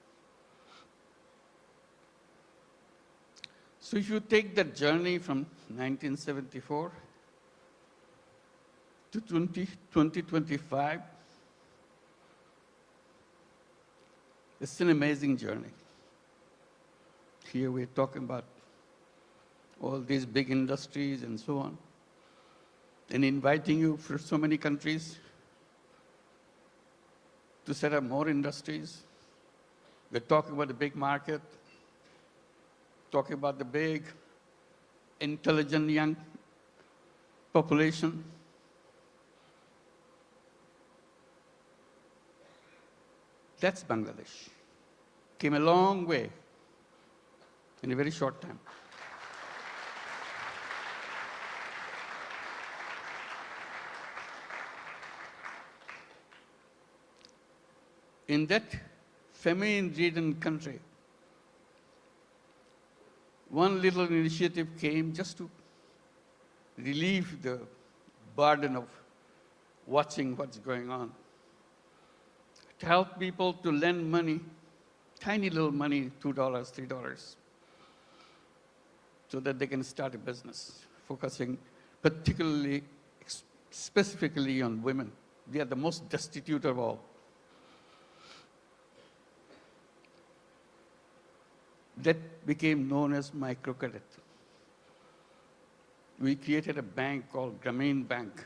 So if you take that journey from 1974 to 2025, it's an amazing journey. Here we're talking about all these big industries and so on, and inviting you from so many countries to set up more industries. We're talking about the big market, talking about the big, intelligent young population. That's Bangladesh. Came a long way in a very short time. In that famine-ridden country, one little initiative came just to relieve the burden of watching what's going on. To help people to lend money, tiny little money, $2, $3, so that they can start a business, focusing particularly, specifically on women. They are the most destitute of all. That became known as microcredit. We created a bank called Grameen Bank.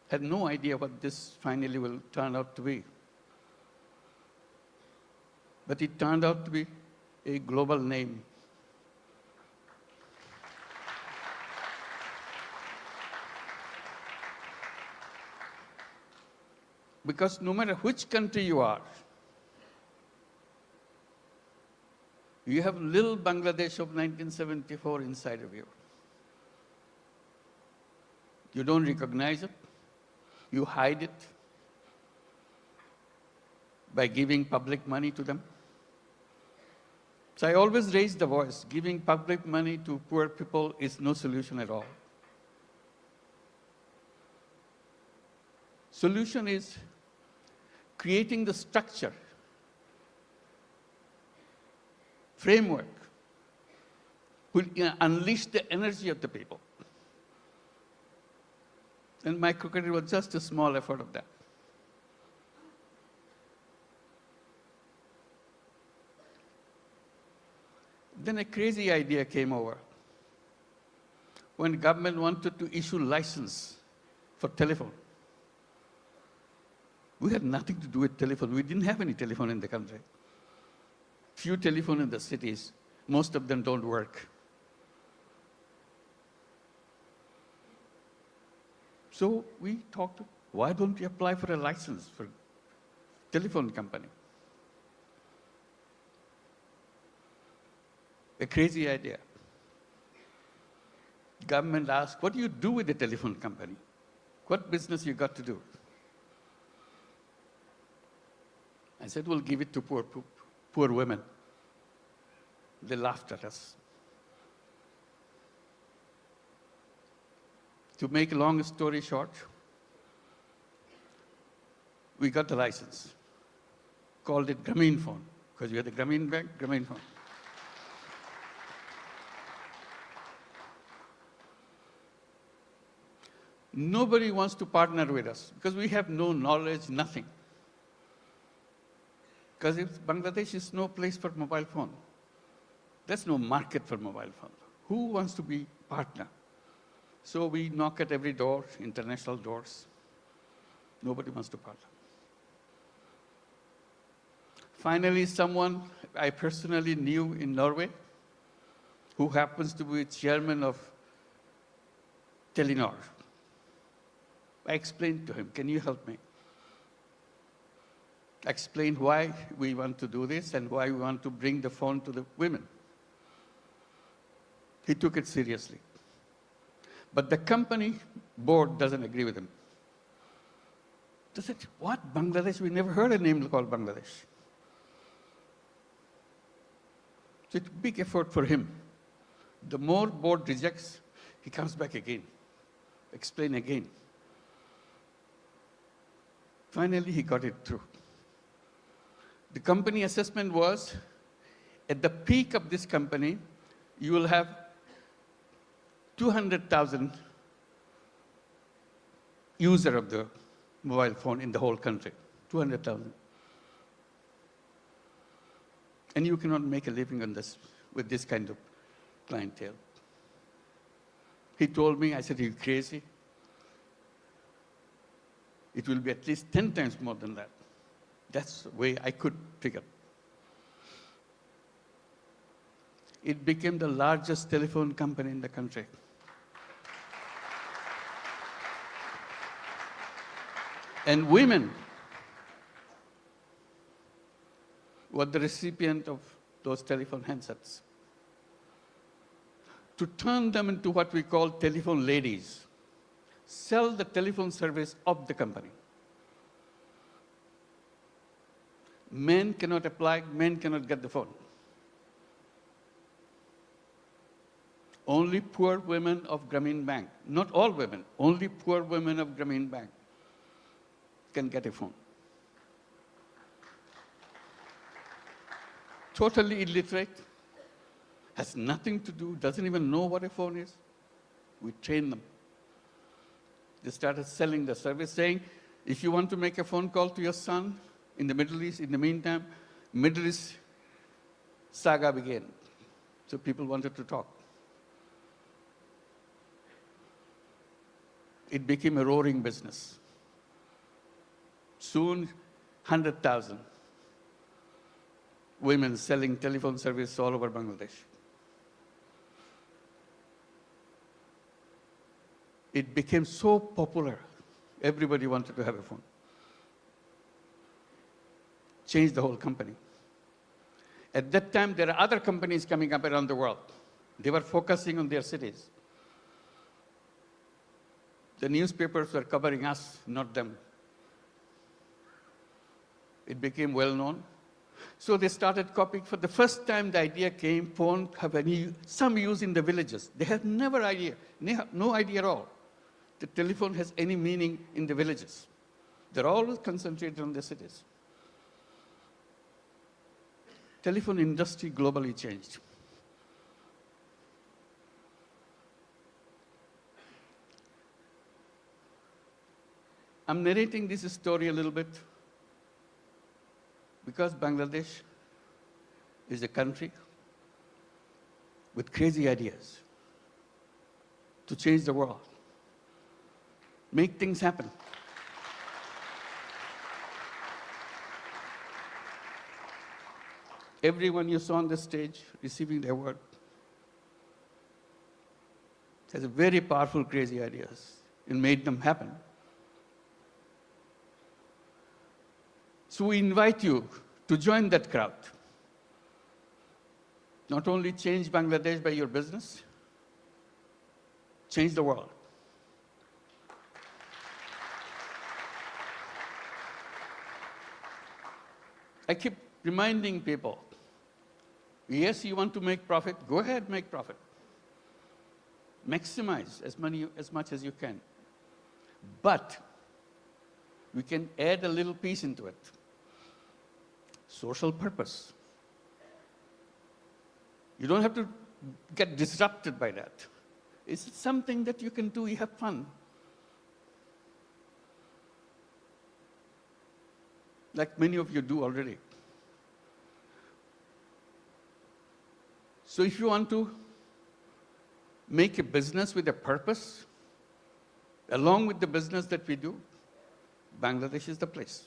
Had no idea what this finally will turn out to be. But it turned out to be a global name. Because no matter which country you are, you have little Bangladesh of 1974 inside of you. You don't recognize it. You hide it by giving public money to them. So I always raise the voice. Giving public money to poor people is no solution at all. Solution is creating the structure, framework, will unleash the energy of the people. And microcredit was just a small effort of that. Then a crazy idea came over. When government wanted to issue license for telephone, we had nothing to do with telephone. We didn't have any telephone in the country. Few telephone in the cities, most of them don't work. So we talked, why don't we apply for a license for telephone company? A crazy idea. Government asked, what do you do with the telephone company? What business you got to do? I said, we'll give it to poor women. They laughed at us. To make a long story short, we got the license. Called it Grameen phone, because we had the Grameen Bank, Grameen phone. Nobody wants to partner with us because we have no knowledge, nothing. Because Bangladesh is no place for mobile phone. There's no market for mobile phone. Who wants to be partner? So we knock at every door, international doors. Nobody wants to partner. Finally, someone I personally knew in Norway, who happens to be chairman of Telenor. I explained to him, can you help me? I explained why we want to do this and why we want to bring the phone to the women. He took it seriously. But the company board doesn't agree with him. They said, what, Bangladesh? We never heard a name called Bangladesh. So it's a big effort for him. The more board rejects, he comes back again, explain again. Finally, he got it through. The company assessment was, at the peak of this company, you will have 200,000 user of the mobile phone in the whole country, 200,000. And you cannot make a living on this with this kind of clientele. He told me, I said, are you crazy? It will be at least 10 times more than that. That's the way I could figure. It became the largest telephone company in the country. And women were the recipient of those telephone handsets. To turn them into what we call telephone ladies, sell the telephone service of the company. Men cannot apply, men cannot get the phone. Only poor women of Grameen Bank, not all women, only poor women of Grameen Bank can get a phone. Totally illiterate, has nothing to do, doesn't even know what a phone is. We train them. They started selling the service, saying, if you want to make a phone call to your son in the Middle East, in the meantime, Middle East saga began. So people wanted to talk. It became a roaring business. Soon, 100,000 women selling telephone service all over Bangladesh. It became so popular, everybody wanted to have a phone. Changed the whole company. At that time, there are other companies coming up around the world. They were focusing on their cities. The newspapers were covering us, not them. It became well known. So they started copying. For the first time, the idea came, phone have some use in the villages. They had never idea, no idea at all. The telephone has any meaning in the villages. They're always concentrated on the cities. Telephone industry globally changed. I'm narrating this story a little bit because Bangladesh is a country with crazy ideas to change the world, make things happen. Everyone you saw on the stage receiving the award has a very powerful, crazy ideas and made them happen. So we invite you to join that crowd. Not only change Bangladesh by your business, change the world. I keep reminding people, yes, you want to make profit, go ahead, make profit. Maximize as much as you can. But we can add a little piece into it. Social purpose. You don't have to get disrupted by that. It's something that you can do, you have fun. Like many of you do already. So if you want to make a business with a purpose, along with the business that we do, Bangladesh is the place.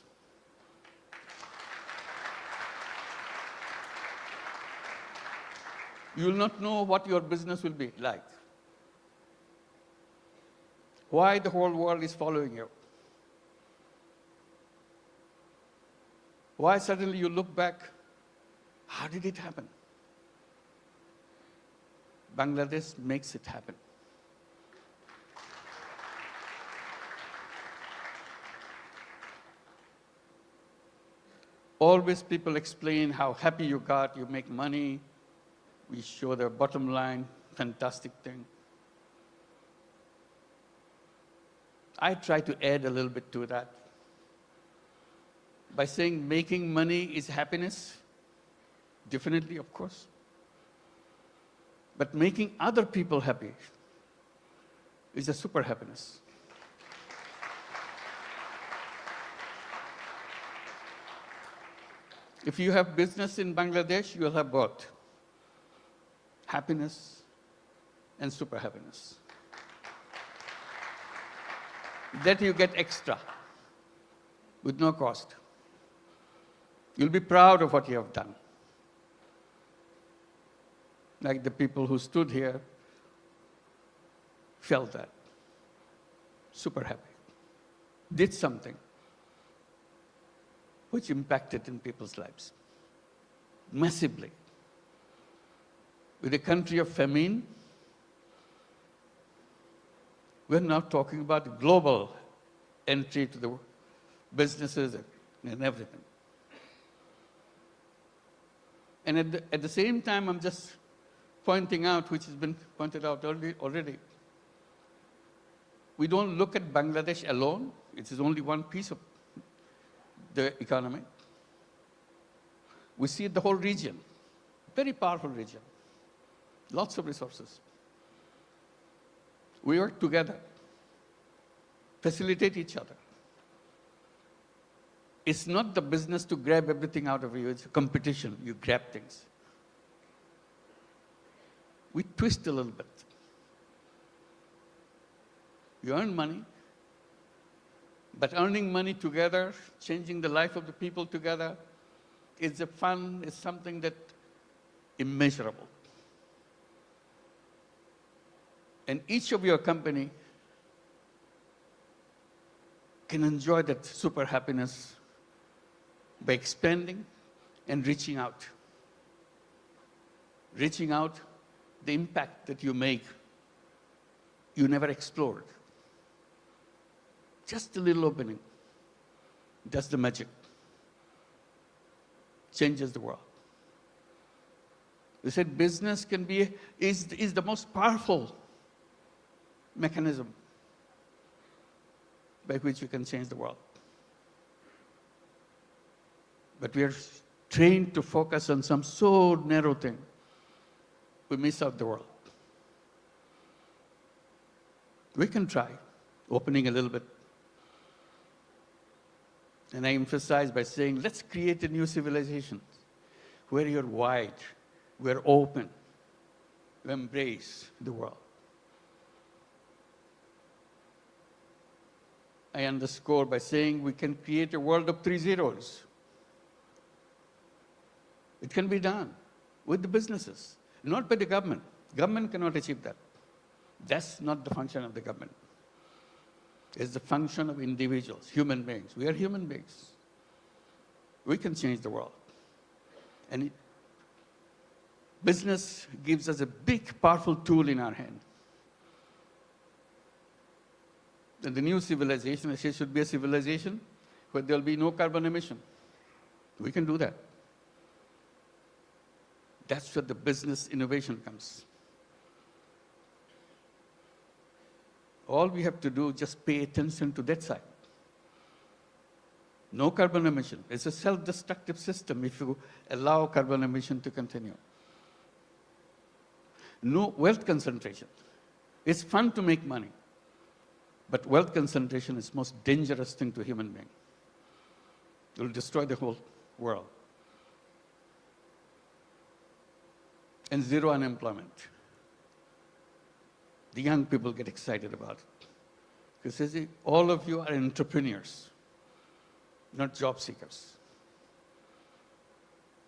You will not know what your business will be like. Why the whole world is following you. Why suddenly you look back, how did it happen? Bangladesh makes it happen. Always people explain how happy you got, you make money, we show the bottom line, fantastic thing. I try to add a little bit to that by saying making money is happiness, definitely, of course. But making other people happy is a super happiness. If you have business in Bangladesh, you will have both happiness and super happiness. That you get extra with no cost. You'll be proud of what you have done. Like the people who stood here felt that. Super happy. Did something which impacted in people's lives massively. With a country of famine, we're now talking about global entry to the businesses and everything. And at the same time, I'm just pointing out, which has been pointed out already, we don't look at Bangladesh alone. It is only one piece of the economy. We see the whole region, very powerful region, lots of resources. We work together, facilitate each other. It's not the business to grab everything out of you, it's a competition, you grab things. We twist a little bit. You earn money, but earning money together, changing the life of the people together, is a fun, is something that immeasurable. And each of your company can enjoy that super happiness by expanding and reaching out. Reaching out, the impact that you make, you never explored. Just a little opening. That's the magic. changes the world. We said business is the most powerful mechanism by which you can change the world. But we are trained to focus on some so narrow thing, we miss out the world. We can try opening a little bit. And I emphasize by saying, let's create a new civilization where you're wide, we're open, we embrace the world. I underscore by saying we can create a world of 3 zeros. It can be done with the businesses, not by the government. Government cannot achieve that. That's not the function of the government. It's the function of individuals, human beings. We are human beings. We can change the world. And business gives us a big, powerful tool in our hand. And the new civilization, I say, should be a civilization where there'll be no carbon emission. We can do that. That's where the business innovation comes. All we have to do is just pay attention to that side. No carbon emission. It's a self-destructive system if you allow carbon emission to continue. No wealth concentration. It's fun to make money, but wealth concentration is the most dangerous thing to a human being. It will destroy the whole world. And zero unemployment. The young people get excited about it. Because all of you are entrepreneurs, not job seekers.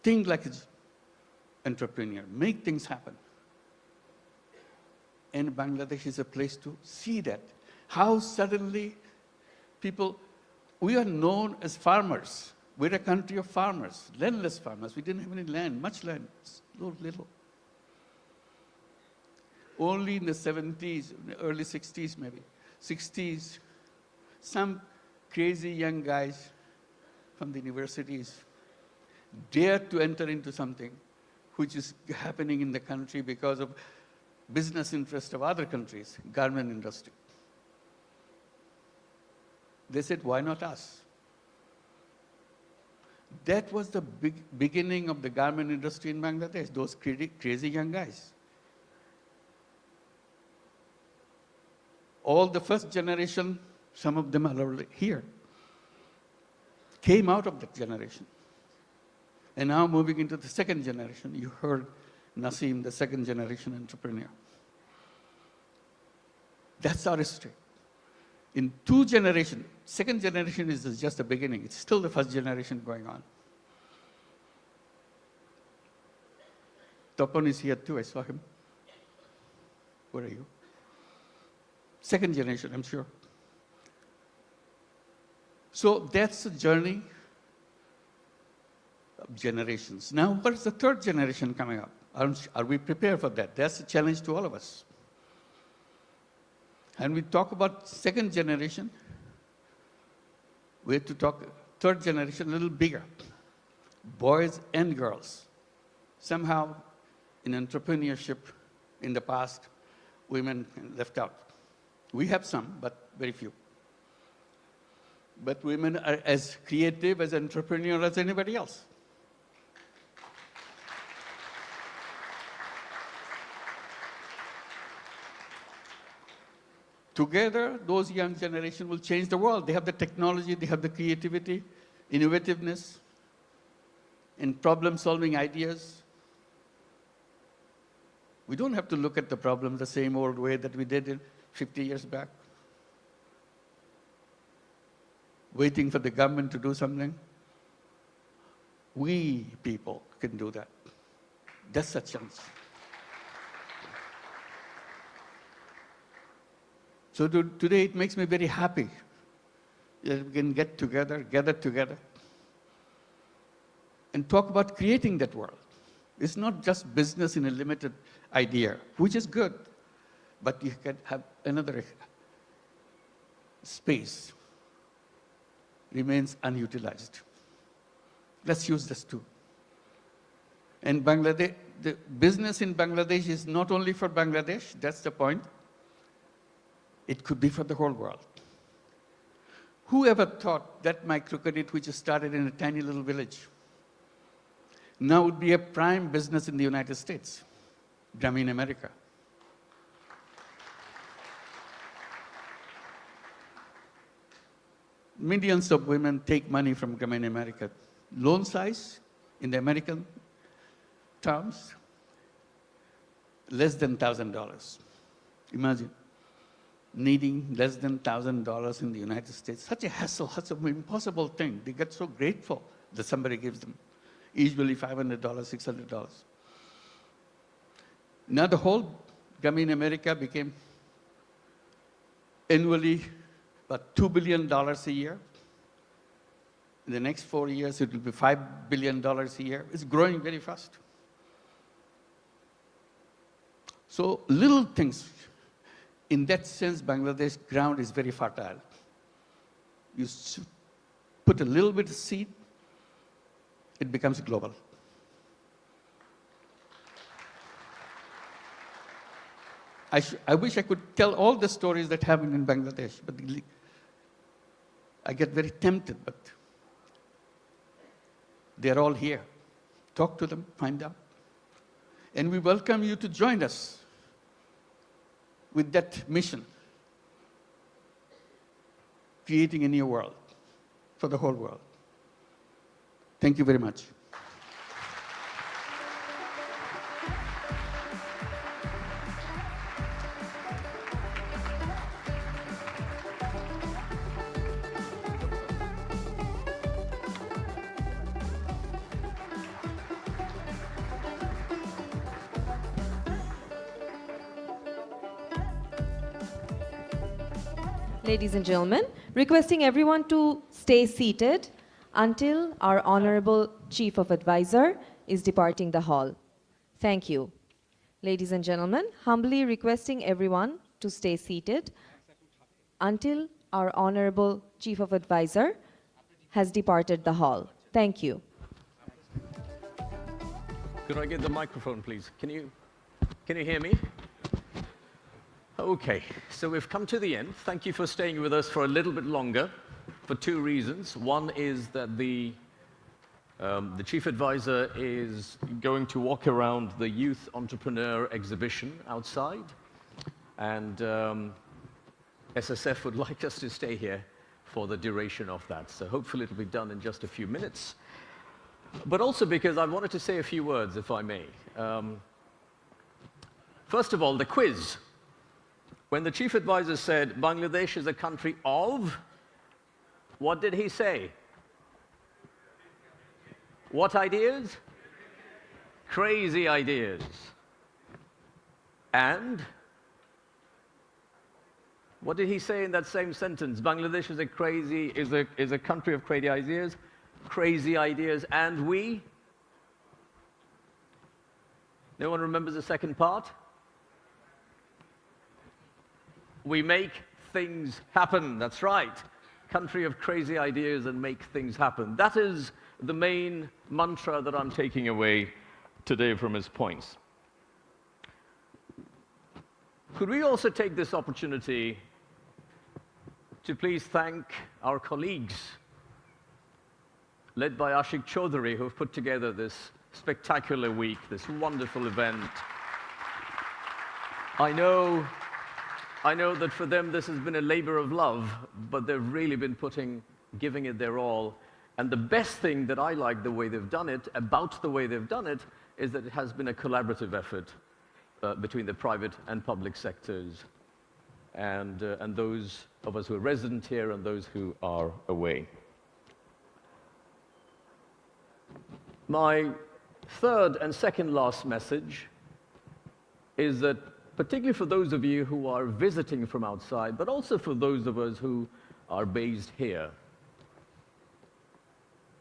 Think like an entrepreneur. Make things happen. And Bangladesh is a place to see that. How suddenly we are known as farmers. We're a country of farmers, landless farmers. We didn't have any land, much land, little. Only in the 70s, early 60s maybe, 60s, some crazy young guys from the universities dared to enter into something which is happening in the country because of business interest of other countries, garment industry. They said, why not us? That was the beginning of the garment industry in Bangladesh, those crazy young guys. All the first generation, some of them are already here, came out of that generation. And now moving into the second generation, you heard Naseem, the second generation entrepreneur. That's our history. In 2 generations, second generation is just the beginning. It's still the first generation going on. Topon is here too, I saw him. Where are you? Second generation, I'm sure. So that's the journey of generations. Now, what is the third generation coming up? Are we prepared for that? That's a challenge to all of us. And we talk about second generation, we have to talk third generation a little bigger. Boys and girls. Somehow, in entrepreneurship in the past, women left out. We have some, but very few. But women are as creative, as entrepreneurial as anybody else. Together, those young generation will change the world. They have the technology, they have the creativity, innovativeness, and problem-solving ideas. We don't have to look at the problem the same old way that we did 50 years back, waiting for the government to do something. We people can do that. That's a chance. So today it makes me very happy that we can gather together, and talk about creating that world. It's not just business in a limited idea, which is good, but you can have another space remains unutilized. Let's use this too. And Bangladesh, the business in Bangladesh is not only for Bangladesh, that's the point. It could be for the whole world. Whoever thought that microcredit, which started in a tiny little village, now would be a prime business in the United States, Grameen America. Millions of women take money from Grameen America. Loan size, in the American terms, less than $1,000. Imagine needing less than $1,000 in the United States. Such a hassle, such an impossible thing. They get so grateful that somebody gives them, usually $500, $600. Now the whole Grameen America became annually about $2 billion a year. In the next 4 years, it will be $5 billion a year. It's growing very fast. So little things. In that sense, Bangladesh ground is very fertile. You put a little bit of seed, it becomes global. I wish I could tell all the stories that happen in Bangladesh, but I get very tempted, but they're all here. Talk to them, find out. And we welcome you to join us with that mission, creating a new world for the whole world. Thank you very much. Ladies and gentlemen, requesting everyone to stay seated until our Honorable Chief of Advisor is departing the hall. Thank you. Ladies and gentlemen, humbly requesting everyone to stay seated until our Honorable Chief of Advisor has departed the hall. Thank you. Could I get the microphone, please? Can you hear me? Okay, so we've come to the end. Thank you for staying with us for a little bit longer for two reasons. One is that the Chief Advisor is going to walk around the Youth Entrepreneur exhibition outside, and SSF would like us to stay here for the duration of that. So hopefully it'll be done in just a few minutes. But also because I wanted to say a few words, if I may. First of all, the quiz. When the Chief Advisor said Bangladesh is a country of, what did he say? What ideas? Crazy ideas. And what did he say in that same sentence? Bangladesh is a country of crazy ideas, and we? No one remembers the second part? We make things happen. That's right. Country of crazy ideas and make things happen. That is the main mantra that I'm taking away today from his points. Could we also take this opportunity to please thank our colleagues, led by Ashik Chaudhary, who have put together this spectacular week, this wonderful event. I know that for them this has been a labor of love, but they've really been giving it their all. And the best thing that I like the way they've done it, is that it has been a collaborative effort between the private and public sectors, and those of us who are resident here and those who are away. My third and second last message is that, particularly for those of you who are visiting from outside, but also for those of us who are based here.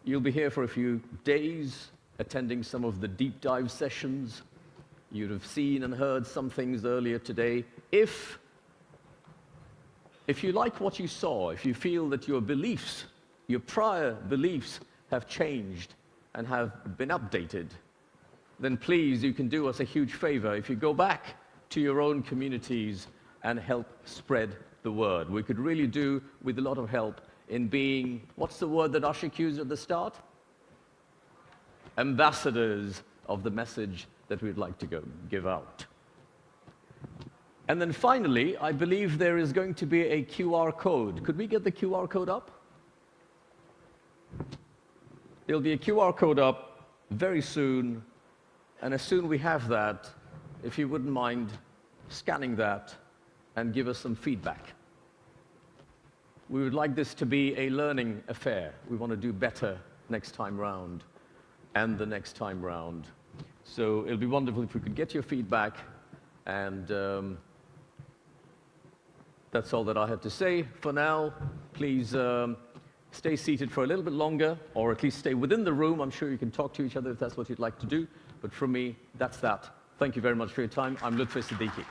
You'll be here for a few days, attending some of the deep dive sessions. You'd have seen and heard some things earlier today. If you like what you saw, if you feel that your beliefs, your prior beliefs have changed and have been updated, then please, you can do us a huge favor. If you go back to your own communities and help spread the word. We could really do with a lot of help in being, what's the word that Ashik used at the start? Ambassadors of the message that we'd like to give out. And then finally, I believe there is going to be a QR code. Could we get the QR code up? There'll be a QR code up very soon, and as soon as we have that, if you wouldn't mind scanning that and give us some feedback. We would like this to be a learning affair. We want to do better next time round and the next time round. So it'll be wonderful if we could get your feedback, and that's all that I have to say for now. Please stay seated for a little bit longer, or at least stay within the room. I'm sure you can talk to each other if that's what you'd like to do. But from me, that's that. Thank you very much for your time. I'm Lutfi Siddiqui.